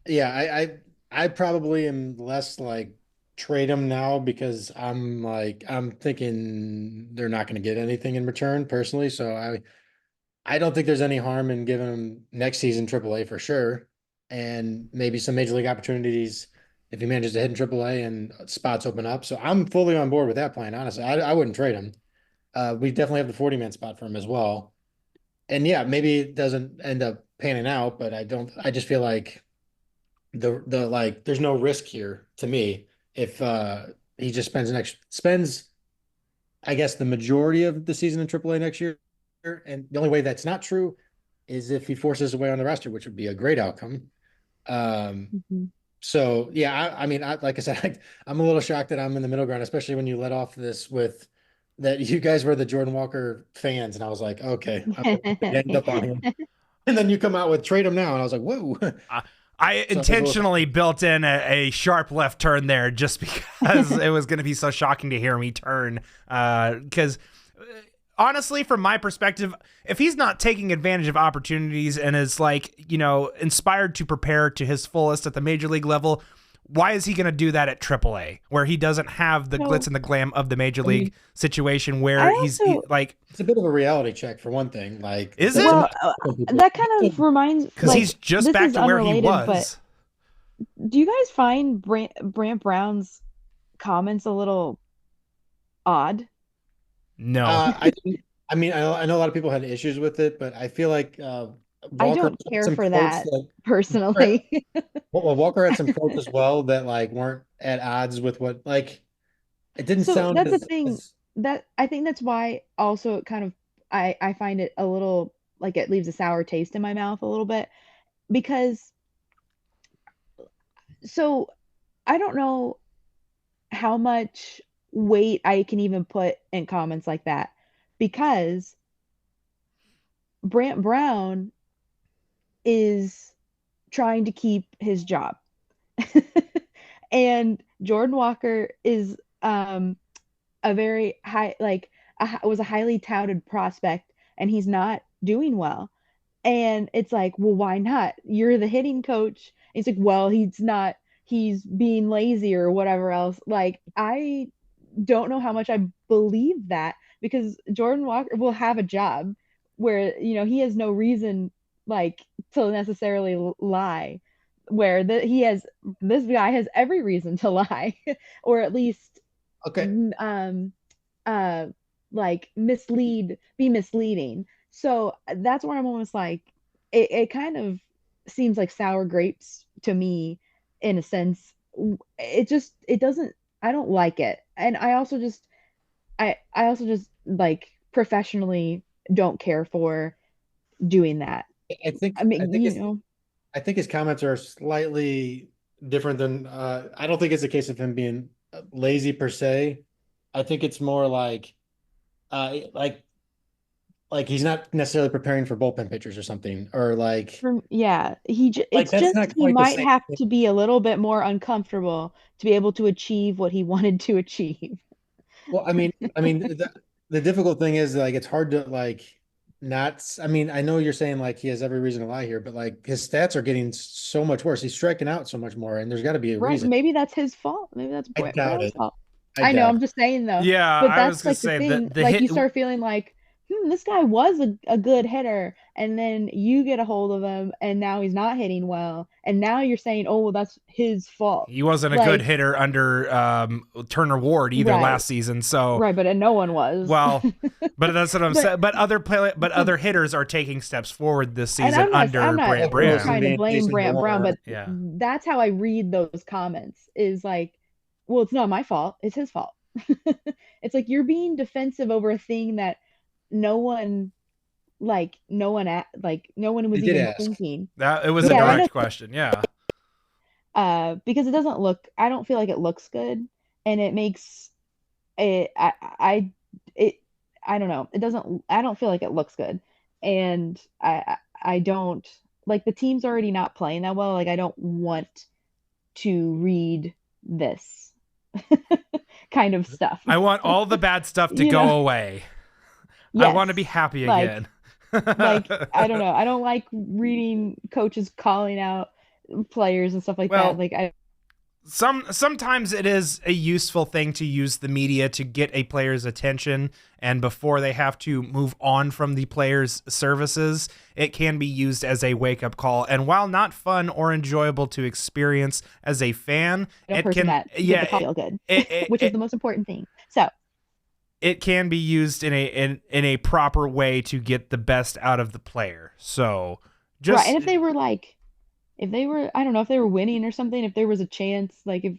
yeah, I probably am less like trade him now, because I'm thinking they're not going to get anything in return personally. So I don't think there's any harm in giving him next season AAA for sure, and maybe some major league opportunities if he manages to hit in AAA and spots open up. So I'm fully on board with that plan. Honestly, I wouldn't trade him. We definitely have the 40-man spot for him as well. And yeah, maybe it doesn't end up panning out, but I just feel like there's no risk here to me if he just spends I guess the majority of the season in AAA next year. And the only way that's not true is if he forces his way on the roster, which would be a great outcome. So yeah, I mean, like I said, I'm a little shocked that I'm in the middle ground, especially when you let off this with that you guys were the Jordan Walker fans, and I was like, okay, I'm gonna end up on him. And then you come out with trade him now, and I was like, whoa. I intentionally built in a sharp left turn there just because it was going to be so shocking to hear me turn. Because honestly, from my perspective, if he's not taking advantage of opportunities and is inspired to prepare to his fullest at the major league level, why is he going to do that at AAA, where he doesn't have the glitz and the glam of the major league situation, where it's a bit of a reality check for one thing. Like, is it? Well, that kind of reminds, because he's just back to where he was. But do you guys find Brant Brown's comments a little odd? No, I mean, I know a lot of people had issues with it, but I feel like I don't care for that personally. Well, Walker had some quotes as well that weren't at odds with what it didn't sound. That's the thing that I think that's why also it kind of I find it a little like it leaves a sour taste in my mouth a little bit, because I don't know how much weight I can even put in comments like that, because Brant Brown is trying to keep his job. And Jordan Walker is a very high, was a highly touted prospect, and he's not doing well. And it's like, well, why not? You're the hitting coach. It's like, well, he's being lazy or whatever else. I don't know how much I believe that, because Jordan Walker will have a job where, he has no reason to necessarily lie, where this guy has every reason to lie, or at least be misleading. So that's where I'm almost like, it kind of seems like sour grapes to me, in a sense. It doesn't, I don't like it. And I also just professionally don't care for doing that. I think his comments are slightly different than I don't think it's a case of him being lazy per se. I think it's more like he's not necessarily preparing for bullpen pitchers or something, or he might have to be a little bit more uncomfortable to be able to achieve what he wanted to achieve. Well, I mean, the the difficult thing is like it's hard to like not. I mean, I know you're saying like he has every reason to lie here, but like his stats are getting so much worse. He's striking out so much more, and there's got to be a Right. reason. Maybe that's his fault. Maybe that's I doubt Brown's it. fault. I I know, doubt I'm it. just saying though. Yeah, But I was that's gonna like the say thing. the Like hit. you start feeling like, this guy was a good hitter, and then you get a hold of him, and now he's not hitting well, and now you're saying, oh, well, that's his fault. He wasn't a good Like, hitter under Turner Ward either right, last season. So, right, but no one was. well, but that's what I'm But saying. But other hitters are taking steps forward this and season I'm under not Brant Wilson Brown. trying to being blame Jason Brant Brown, Moore. but Yeah. that's how I read those comments is like, well, it's not my fault, it's his fault. It's like you're being defensive over a thing that no one no one He was did even ask. thinking. It was a Yeah, direct question. Yeah. Because it doesn't look, I don't feel like it looks good, and it makes it it I don't know, it doesn't, I don't feel like it looks good, and I don't like, the team's already not playing that well, like I don't want to read this kind of stuff. I want all the bad stuff to You go know? away. I Yes. want to be happy Like, again. like I don't know, I don't like reading coaches calling out players and stuff like Well, that. Like I sometimes it is a useful thing to use the media to get a player's attention, and before they have to move on from the player's services, it can be used as a wake-up call. And while not fun or enjoyable to experience as a fan, a it person can that yeah gets to feel good, it, which is the most important thing. So it can be used in a proper way to get the best out of the player. So just right, and if they were, I don't know, if they were winning or something, if there was a chance, like if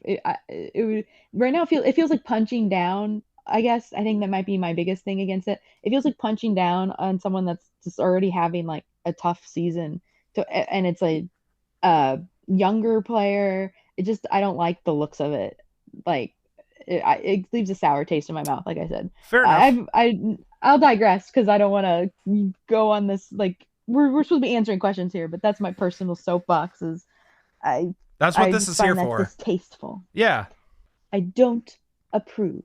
it would, right now it feels like punching down. I guess I think that might be my biggest thing against it. It feels like punching down on someone that's just already having like a tough season and it's a younger player. It just, I don't like the looks of it. Like it leaves a sour taste in my mouth. Like I said, fair enough. I'll digress because I don't want to go on this, like we're supposed to be answering questions here, but that's my personal soapbox. Is That's what I this just is find here that for. distasteful. Yeah. I don't approve.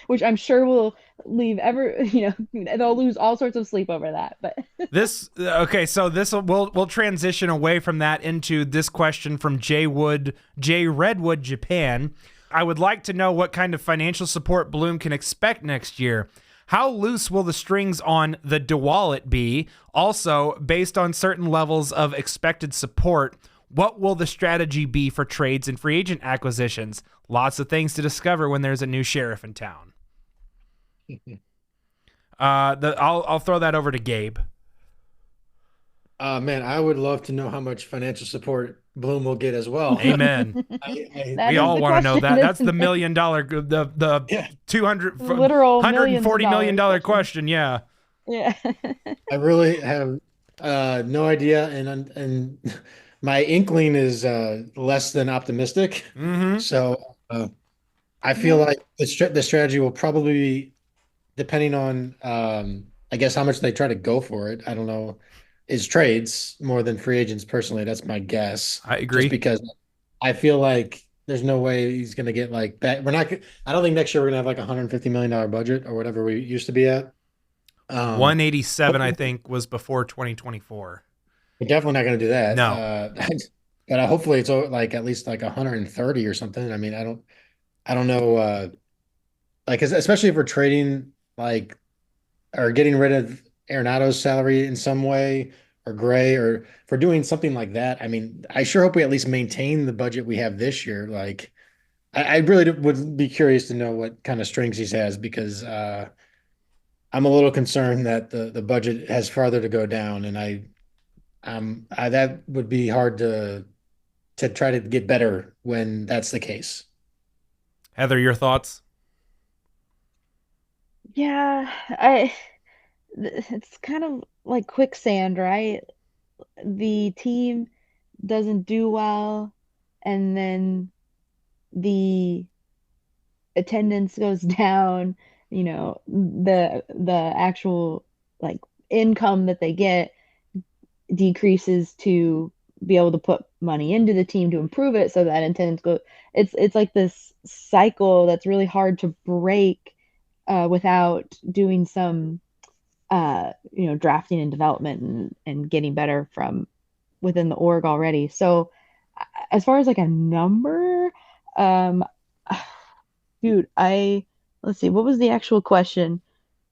Which I'm sure will leave they'll lose all sorts of sleep over that. But So we'll transition away from that into this question from J Redwood, Japan. I would like to know what kind of financial support Bloom can expect next year. How loose will the strings on the DeWallet be? Also, based on certain levels of expected support, what will the strategy be for trades and free agent acquisitions? Lots of things to discover when there's a new sheriff in town. I'll throw that over to Gabe. Man, I would love to know how much financial support Bloom will get as well. Amen. We all want to know that. That's the $1 million, the Yeah. 200, literal $140 million millions question. Yeah. yeah. I really have no idea, and my inkling is less than optimistic. Mm-hmm. So I feel like the strategy will probably be depending on I guess how much they try to go for it. I don't know. Is trades more than free agents personally. That's my guess. I agree. Just because I feel like there's no way he's going to get like that. I don't think next year we're going to have like $150 million budget or whatever we used to be at. 187, I think, was before 2024. We're definitely not going to do that. No. But hopefully it's like at least like 130 or something. I mean, I don't know. Like, especially if we're trading like or getting rid of Arenado's salary in some way or Gray, or if we're doing something like that. I mean, I sure hope we at least maintain the budget we have this year. Like, I really would be curious to know what kind of strings he has because I'm a little concerned that the budget has farther to go down, and that would be hard to try to get better when that's the case. Heather, your thoughts? Yeah, it's kind of like quicksand, right? The team doesn't do well, and then the attendance goes down, the actual like income that they get decreases to be able to put money into the team to improve it so that attendance goes. It's like this cycle that's really hard to break without doing some drafting and development and getting better from within the org already. So as far as like a number, um, dude, let's see, what was the actual question?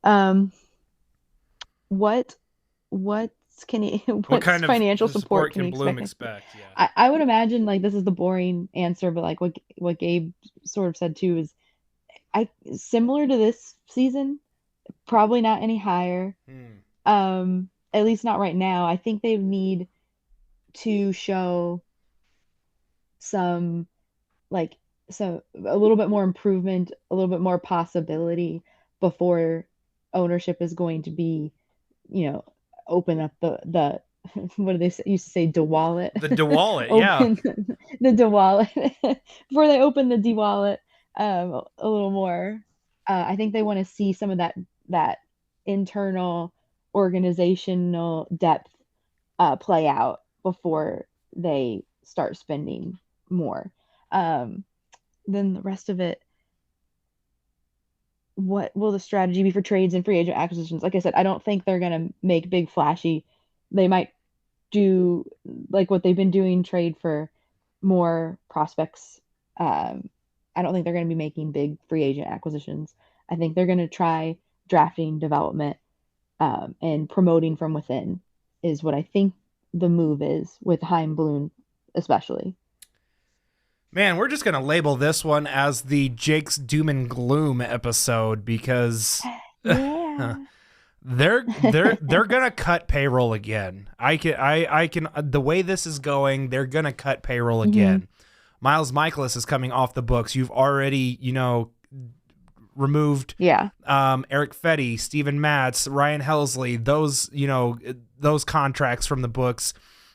Um, what what's can he What what's kind of financial support can he can Bloom expect? expect? Yeah. I would imagine like this is the boring answer, but like what Gabe sort of said too is I similar to this season, probably not any higher. At least not right now. I think they need to show some like a little bit more improvement, a little bit more possibility before ownership is going to be, open up the what do they say, used to say DeWallet. The DeWallet, yeah. Open the DeWallet before they open the DeWallet a little more. I think they want to see some of that internal organizational depth play out before they start spending more. Then the rest of it, what will the strategy be for trades and free agent acquisitions? Like I said, I don't think they're going to make big flashy. They might do like what they've been doing, trade for more prospects. I don't think they're going to be making big free agent acquisitions. I think they're going to try drafting, development, and promoting from within is what I think the move is with Chaim Bloom, especially. Man, we're just gonna label this one as the Jake's Doom and Gloom episode because Yeah. they're gonna cut payroll again. I can the way this is going, they're gonna cut payroll again. Miles Michaelis is coming off the books. You've already, removed Eric Fetty, Steven Matz, Ryan Helsley, those contracts from the books.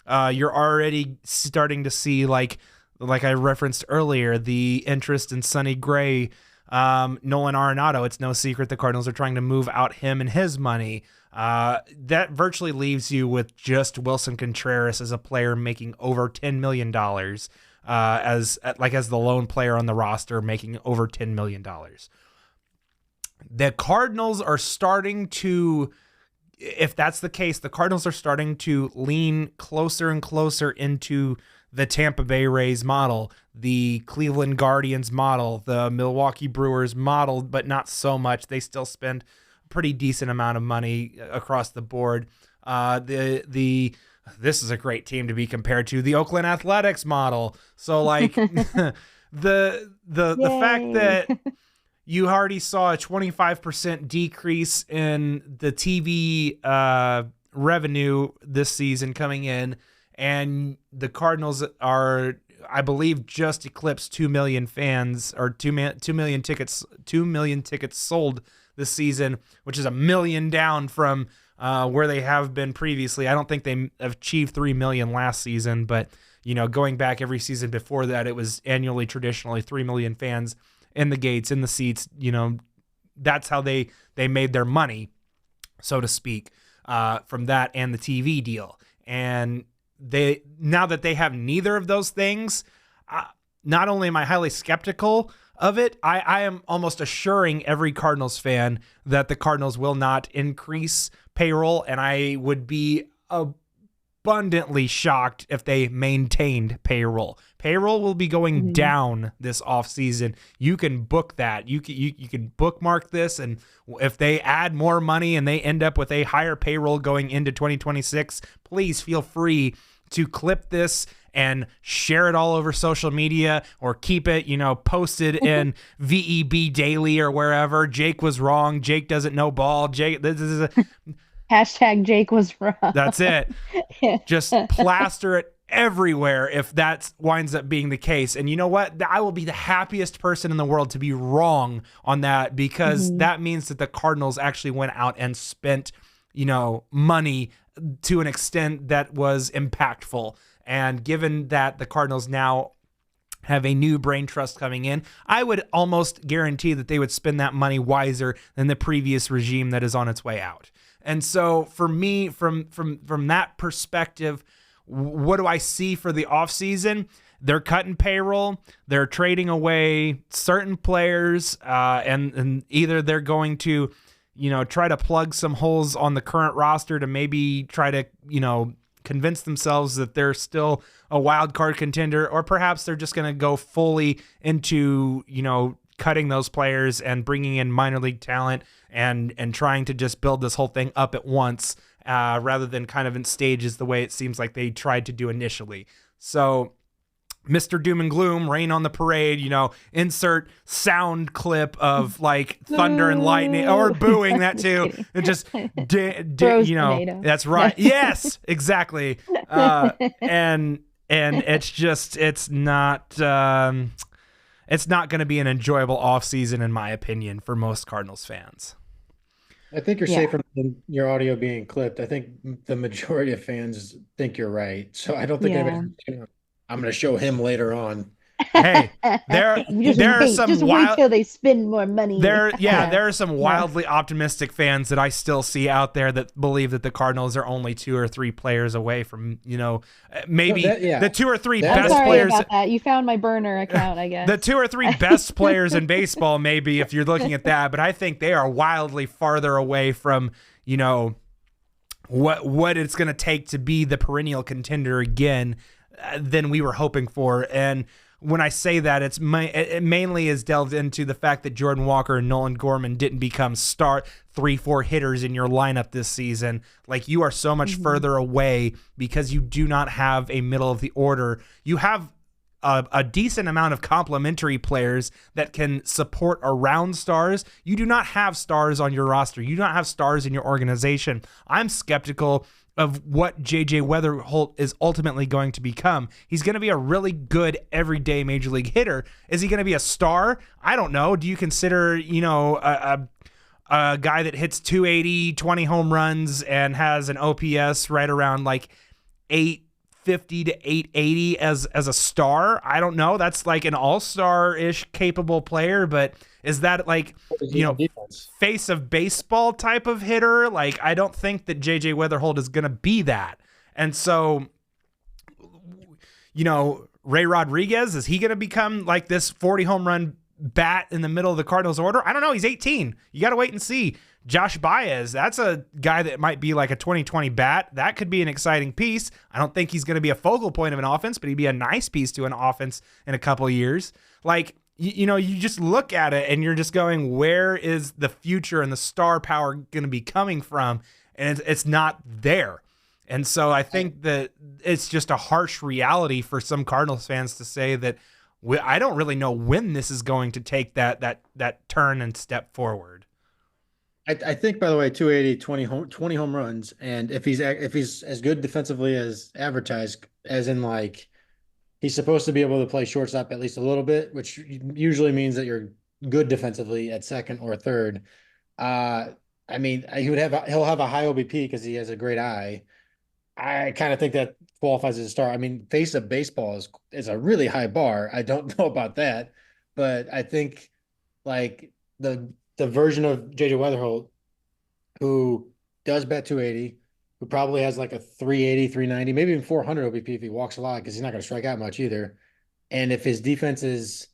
You're already starting to see like I referenced earlier, the interest in Sonny Gray, Nolan Arenado. It's no secret the Cardinals are trying to move out him and his money. That virtually leaves you with just Wilson Contreras as a player making over $10 million, as the lone player on the roster making over $10 million. The Cardinals are starting to, if that's the case, the Cardinals are starting to lean closer and closer into the Tampa Bay Rays model, the Cleveland Guardians model, the Milwaukee Brewers model, but not so much. They still spend a pretty decent amount of money across the board. This is a great team to be compared to the Oakland Athletics model. So like the fact that you already saw a 25% decrease in the TV revenue this season coming in, and the Cardinals are, I believe, just eclipsed 2 million fans, or 2 million tickets sold this season, which is 1 million down from where they have been previously. I don't think they achieved 3 million last season, but going back every season before that, it was annually traditionally 3 million fans in the gates, in the seats. That's how they made their money, so to speak, from that and the TV deal. And now that they have neither of those things, not only am I highly skeptical of it, I am almost assuring every Cardinals fan that the Cardinals will not increase payroll, and I would be abundantly shocked if they maintained payroll. Payroll will be going down this offseason. You can book that. You can bookmark this, and if they add more money and they end up with a higher payroll going into 2026, please feel free to clip this and share it all over social media, or keep it, posted in VEB Daily or wherever. Jake was wrong. Jake doesn't know ball. Jake, this is Hashtag Jake was wrong. That's it. Just plaster it everywhere if that winds up being the case. And you know what? I will be the happiest person in the world to be wrong on that, because that means that the Cardinals actually went out and spent, money to an extent that was impactful. And given that the Cardinals now have a new brain trust coming in, I would almost guarantee that they would spend that money wiser than the previous regime that is on its way out. And so for me, from that perspective, what do I see for the offseason? They're cutting payroll. They're trading away certain players, and either they're going to, try to plug some holes on the current roster to maybe try to, convince themselves that they're still a wild card contender, or perhaps they're just going to go fully into, cutting those players and bringing in minor league talent and trying to just build this whole thing up at once, rather than kind of in stages the way it seems like they tried to do initially. So Mr. Doom and Gloom, rain on the parade, insert sound clip of like thunder and lightning, or booing that too. And just, tomato. that's right. Yes, exactly. And it's just, it's not going to be an enjoyable offseason, in my opinion, for most Cardinals fans. I think you're safe from your audio being clipped. I think the majority of fans think you're right. So I don't think I'm going to show him later on. Hey, there are some wait till they spend more money. There are some wildly optimistic fans that I still see out there that believe that the Cardinals are only 2 or 3 players away from, maybe the 2 or 3 best players. About that. You found my burner account, I guess. The 2 or 3 best players in baseball, maybe, if you're looking at that, but I think they are wildly farther away from, what it's going to take to be the perennial contender again than we were hoping for. And when I say that, it mainly is delved into the fact that Jordan Walker and Nolan Gorman didn't become star 3-4 hitters in your lineup this season. Like, you are so much further away because you do not have a middle of the order. You have a decent amount of complementary players that can support around stars. You do not have stars on your roster. You do not have stars in your organization. I'm skeptical of what J.J. Weatherholt is ultimately going to become. He's going to be a really good everyday major league hitter. Is he going to be a star? I don't know. Do you consider, a guy that hits 280, 20 home runs and has an OPS right around like 850 to 880 as a star? I don't know. That's like an all-star-ish capable player, but is that like, face of baseball type of hitter? Like, I don't think that J.J. Weatherholt is going to be that. And so, Ray Rodriguez, is he going to become like this 40 home run bat in the middle of the Cardinals order? I don't know. He's 18. You got to wait and see. Josh Baez, that's a guy that might be like a 2020 bat. That could be an exciting piece. I don't think he's going to be a focal point of an offense, but he'd be a nice piece to an offense in a couple of years. Like, you just look at it and you're just going, where is the future and the star power going to be coming from? And it's not there. And so I think that it's just a harsh reality for some Cardinals fans to say that I don't really know when this is going to take that turn and step forward. I think, by the way, 280, 20 home runs, and if he's as good defensively as advertised, as in like he's supposed to be able to play shortstop at least a little bit, which usually means that you're good defensively at second or third. I mean, he'll have a high OBP because he has a great eye. I kind of think that qualifies as a star. I mean, face of baseball is a really high bar. I don't know about that, but I think like the version of JJ Weatherholt who does bat 280, who probably has like a 380, 390, maybe even 400 OBP if he walks a lot, because he's not going to strike out much either. And if his defense is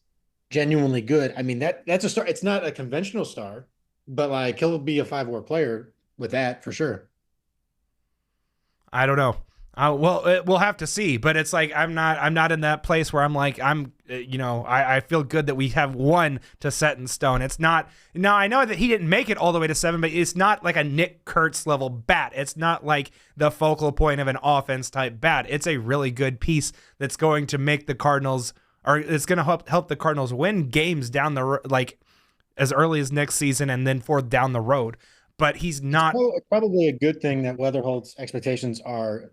genuinely good, I mean, that's a star. It's not a conventional star, but like he'll be a 5-WAR player with that for sure. I don't know. We'll have to see, but it's like I'm not in that place where I'm like I feel good that we have one to set in stone. It's not. Now I know that he didn't make it all the way to 7, but it's not like a Nick Kurtz level bat. It's not like the focal point of an offense type bat. It's a really good piece that's going to make the Cardinals, or it's going to help the Cardinals win games down the like as early as next season and then forth down the road. But he's not. It's probably a good thing that Weatherholt's expectations are.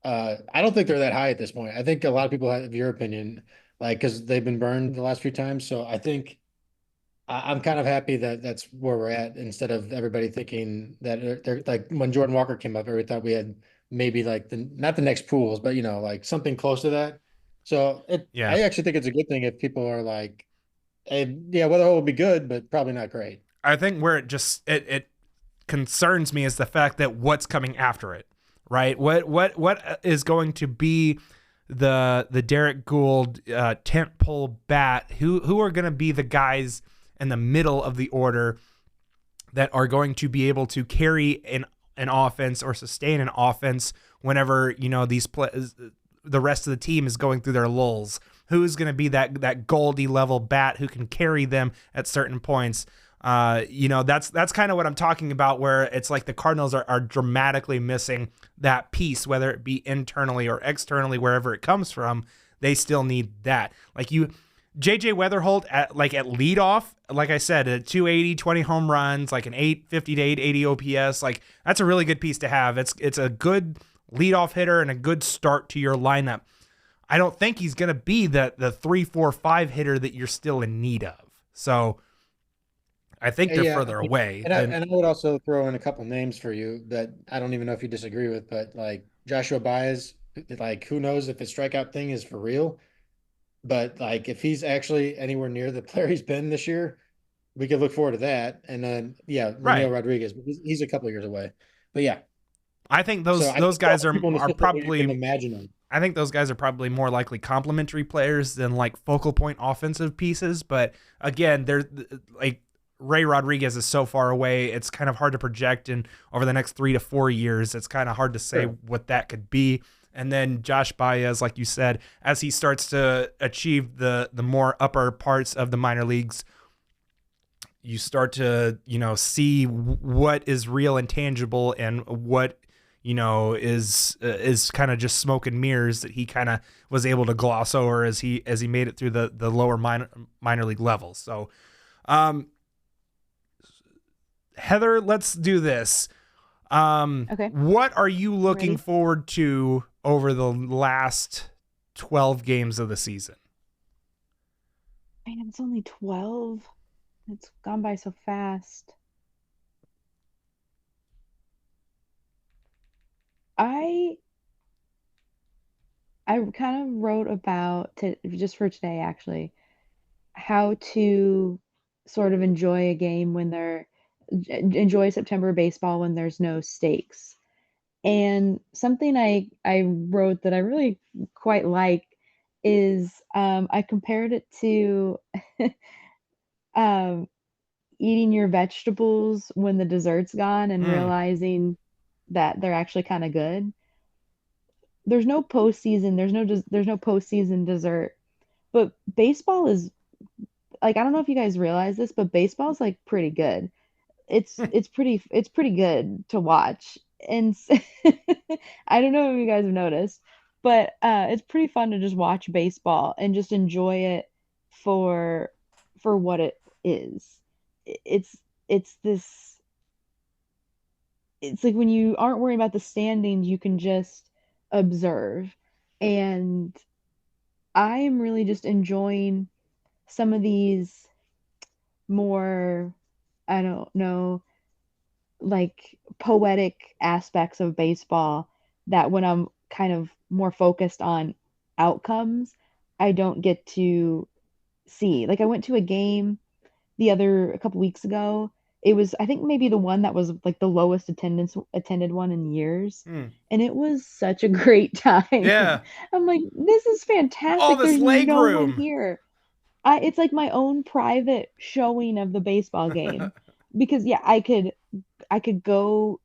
I don't think they're that high at this point. I think a lot of people have your opinion, like, because they've been burned the last few times. So I think I'm kind of happy that that's where we're at, instead of everybody thinking that they're like when Jordan Walker came up, everybody thought we had maybe like not the next Pools, but like something close to that. So I actually think it's a good thing if people are like, hey, yeah, Weatherholt will be good, but probably not great. I think where it concerns me is the fact that what's coming after it. right? What is going to be the Derek Gould tentpole bat? Who are going to be the guys in the middle of the order that are going to be able to carry an offense or sustain an offense whenever, you know, the rest of the team is going through their lulls? Who is going to be that Goldie level bat who can carry them at certain points? You know, that's kind of what I'm talking about, where it's like the Cardinals are dramatically missing that piece, whether it be internally or externally, wherever it comes from. They still need that. Like JJ Weatherholt at leadoff, like I said, at 280, 20 home runs, like an 850 to 880 OPS. Like, that's a really good piece to have. It's a good leadoff hitter and a good start to your lineup. I don't think he's going to be the 3-4-5 hitter that you're still in need of. So I think they're further away. And I would also throw in a couple names for you that I don't even know if you disagree with, but like Joshua Baez, like who knows if his strikeout thing is for real, but like if he's actually anywhere near the player he's been this year, we could look forward to that. And then Ramil Rodriguez, but he's a couple of years away. But yeah, I think those guys are probably imagining. I think those guys are probably more likely complementary players than like focal point offensive pieces. But again, they're like Ray Rodriguez is so far away. It's kind of hard to project. And over the next 3 to 4 years, it's kind of hard to say what that could be. And then Josh Baez, like you said, as he starts to achieve the more upper parts of the minor leagues, you start to, you know, see what is real and tangible and what, you know, is kind of just smoke and mirrors that he kind of was able to gloss over as he made it through the lower minor league levels. So, Heather, let's do this. Okay. What are you looking forward to over the last 12 games of the season? Man, it's only 12. It's gone by so fast. I kind of wrote about just for today, actually, how to sort of enjoy a game when enjoy September baseball when there's no stakes. And something I wrote that I really quite like is I compared it to um, eating your vegetables when the dessert's gone and realizing that they're actually kind of good. There's no postseason. There's no postseason dessert. But baseball is like, I don't know if you guys realize this, but baseball's like pretty good. It's pretty good to watch. And I don't know if you guys have noticed, but it's pretty fun to just watch baseball and just enjoy it for what it is. It's this it's like when you aren't worrying about the standings, you can just observe. And I am really just enjoying some of these more, I don't know, like poetic aspects of baseball that when I'm kind of more focused on outcomes, I don't get to see. Like I went to a game a couple weeks ago. It was, I think, maybe the one that was like the lowest attended one in years. And it was such a great time. Yeah. I'm like, this is fantastic. All this There's leg no room one here. It's like my own private showing of the baseball game. Because yeah, I could go,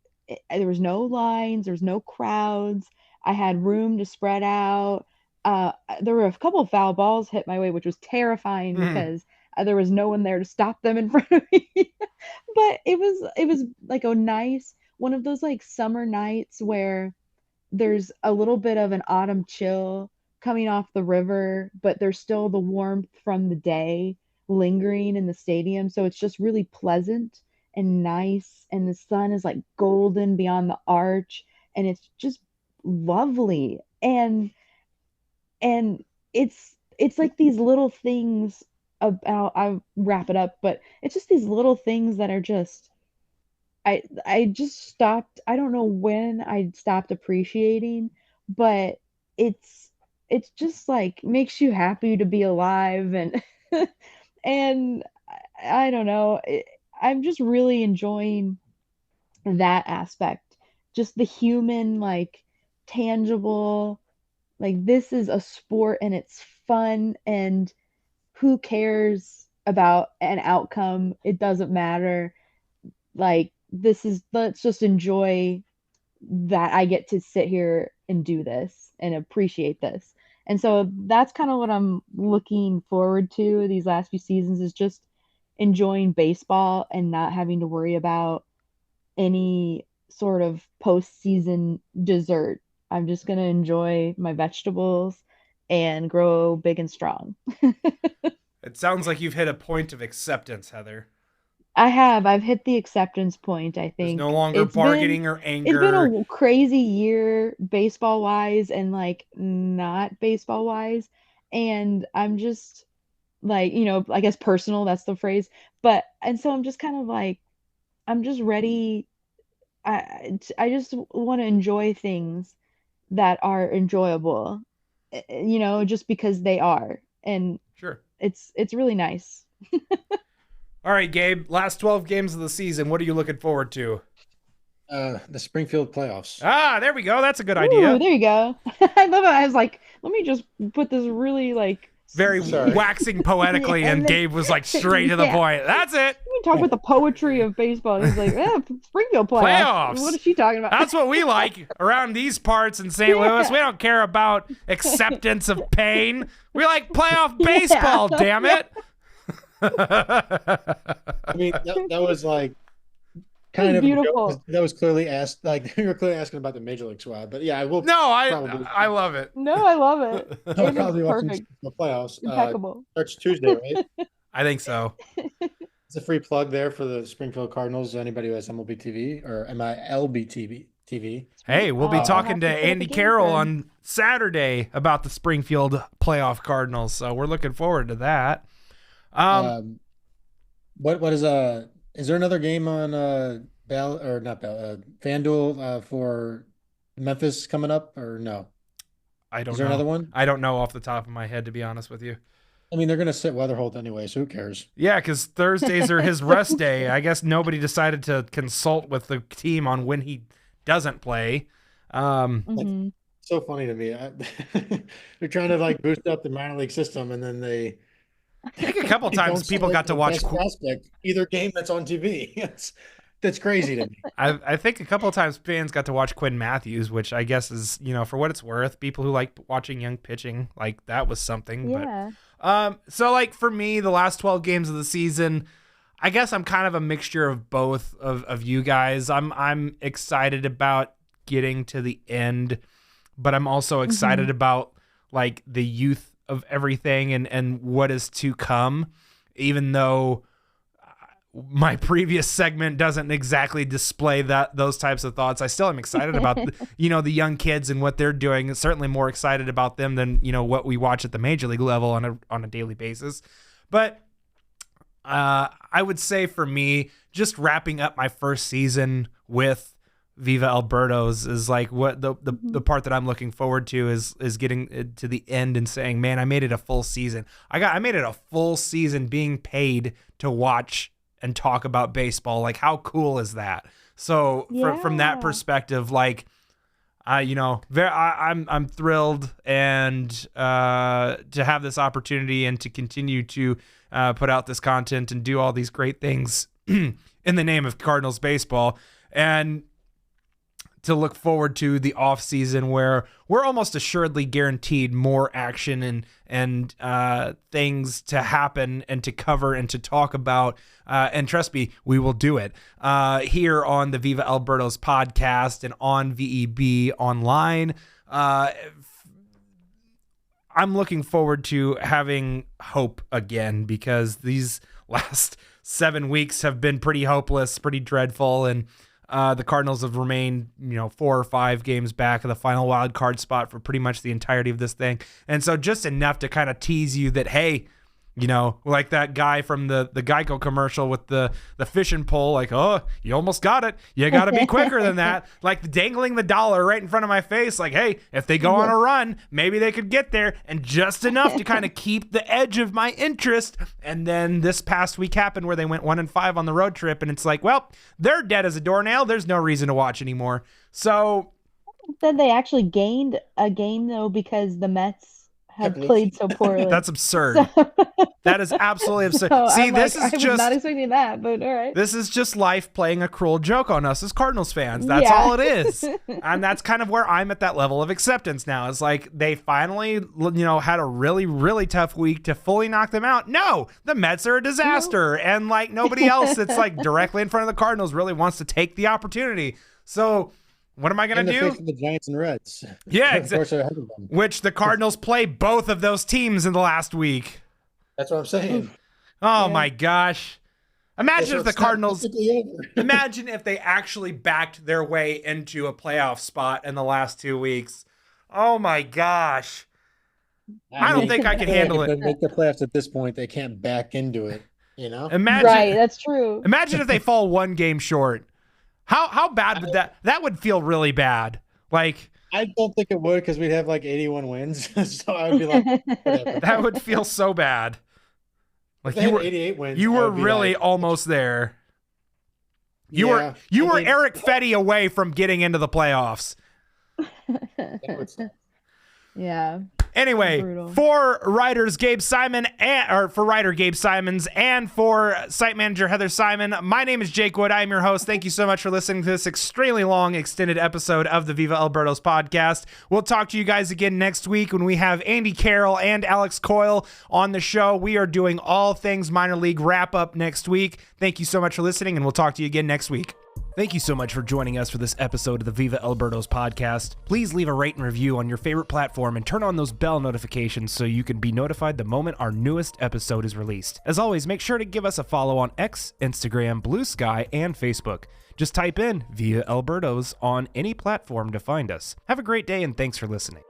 there was no lines, there was no crowds. I had room to spread out. There were a couple of foul balls hit my way, which was terrifying because there was no one there to stop them in front of me. But it was like a nice one of those like summer nights where there's a little bit of an autumn chill coming off the river, but there's still the warmth from the day lingering in the stadium. So it's just really pleasant and nice. And the sun is like golden beyond the arch. And it's just lovely. And it's like these little things about, I'll wrap it up, but it's just these little things that are just I just stopped. I don't know when I stopped appreciating, but it's just like makes you happy to be alive and and I don't know. I'm just really enjoying that aspect just the human, like tangible, like this is a sport and it's fun, and who cares about an outcome? It doesn't matter. Like let's just enjoy that I get to sit here and do this and appreciate this. And so that's kind of what I'm looking forward to these last few seasons, is just enjoying baseball and not having to worry about any sort of postseason dessert. I'm just going to enjoy my vegetables and grow big and strong. It sounds like you've hit a point of acceptance, Heather. I've hit the acceptance point, I There's think. no longer bargaining or It's been anger. a crazy year baseball wise and like not baseball wise. And I'm just like, I guess personal, that's the phrase. And so I'm just kind of like, I'm just ready. I just want to enjoy things that are enjoyable, just because they are. And Sure. it's really nice. All right, Gabe, last 12 games of the season. What are you looking forward to? The Springfield playoffs. Ah, there we go. That's a good idea. Ooh, there you go. I love it. I was like, let me just put this really like Very waxing poetically, and then, Gabe was like straight to the point. That's it. We talk about the poetry of baseball. He's like, Springfield playoffs. What is she talking about? That's what we like around these parts in St. Louis. We don't care about acceptance of pain. We like playoff baseball, damn it. I mean, that was like kind of beautiful. That was clearly asked. Like you were clearly asking about the Major League squad, but yeah, I will. No, I love it. No, I love it. I'll probably watch Perfect. the playoffs. Impeccable. Starts Tuesday, right? I think so. It's a free plug there for the Springfield Cardinals. Anybody who has MLB TV or MILB TV. Hey, we'll be talking to to put up Andy a game Carroll for him. on Saturday about the Springfield playoff Cardinals, so we're looking forward to that. What is there another game on FanDuel for Memphis coming up or no? I don't know. Is there another one? I don't know off the top of my head, to be honest with you. I mean, they're going to sit Weatherholt anyway, so who cares? Yeah, because Thursdays are his rest day. I guess nobody decided to consult with the team on when he doesn't play. Mm-hmm. So funny to me. They're trying to like boost up the minor league system, and then I think a couple times people got to watch prospect either game that's on TV. That's crazy to me. I think a couple of times fans got to watch Quinn Matthews, which I guess is, for what it's worth, people who like watching young pitching, like that was something. Yeah. But so like for me, the last 12 games of the season, I guess I'm kind of a mixture of both of you guys. I'm excited about getting to the end, but I'm also excited about like the youth of everything and what is to come, even though my previous segment doesn't exactly display those types of thoughts. I still am excited about the young kids and what they're doing. Certainly more excited about them than what we watch at the major league level on a daily basis. But I would say for me, just wrapping up my first season with Viva Alberto's is like what the part that I'm looking forward to is getting to the end and saying, man, I made it a full season. I made it a full season being paid to watch and talk about baseball. Like, how cool is that? So from that perspective, like, I'm thrilled and to have this opportunity and to continue to put out this content and do all these great things in the name of Cardinals baseball, and to look forward to the off season where we're almost assuredly guaranteed more action and things to happen and to cover and to talk about. And trust me, we will do it here on the Viva Alberto's podcast and on VEB online. I'm looking forward to having hope again, because these last 7 weeks have been pretty hopeless, pretty dreadful, and the Cardinals have remained, 4 or 5 games back of the final wild card spot for pretty much the entirety of this thing. And so just enough to kind of tease you that, hey, You know, like that guy from the Geico commercial with the fishing pole, like, oh, you almost got it. You got to be quicker than that. Like dangling the dollar right in front of my face. Like, hey, if they go on a run, maybe they could get there, and just enough to kind of keep the edge of my interest. And then this past week happened where they went 1-5 on the road trip. And it's like, well, they're dead as a doornail. There's no reason to watch anymore. So Said they actually gained a game though because the Mets have played so poorly. That's absurd. That is absolutely absurd. So See, I'm this like, is I was not just expecting that, but all right. this is just life playing a cruel joke on us as Cardinals fans. That's all it is. And that's kind of where I'm at that level of acceptance now. It's like they finally, had a really, really tough week to fully knock them out. No, the Mets are a disaster. And like nobody else that's like directly in front of the Cardinals really wants to take the opportunity. So what am I going to do? The Giants and Reds. Yeah, exactly. Which the Cardinals play both of those teams in the last week. That's what I'm saying. Oh my gosh. Imagine if the Cardinals, imagine if they actually backed their way into a playoff spot in the last 2 weeks. Oh my gosh. I don't think I can handle it. If they make the playoffs at this point, they can't back into it, Imagine, right, that's true. Imagine if they fall one game short. How bad would that would feel really bad. Like, I don't think it would because we'd have like 81 wins. So I would be like, whatever. That would feel so bad. Like you were 88 wins. You were really almost there. You were Eric Fetty away from getting into the playoffs. Yeah. Anyway, for writer Gabe Simons and for site manager Heather Simon, my name is Jake Wood. I am your host. Thank you so much for listening to this extremely long extended episode of the Viva Alberto's podcast. We'll talk to you guys again next week when we have Andy Carroll and Alex Coyle on the show. We are doing all things minor league wrap up next week. Thank you so much for listening, and we'll talk to you again next week. Thank you so much for joining us for this episode of the Viva Alberto's podcast. Please leave a rate and review on your favorite platform and turn on those bell notifications so you can be notified the moment our newest episode is released. As always, make sure to give us a follow on X, Instagram, Blue Sky, and Facebook. Just type in Viva Alberto's on any platform to find us. Have a great day and thanks for listening.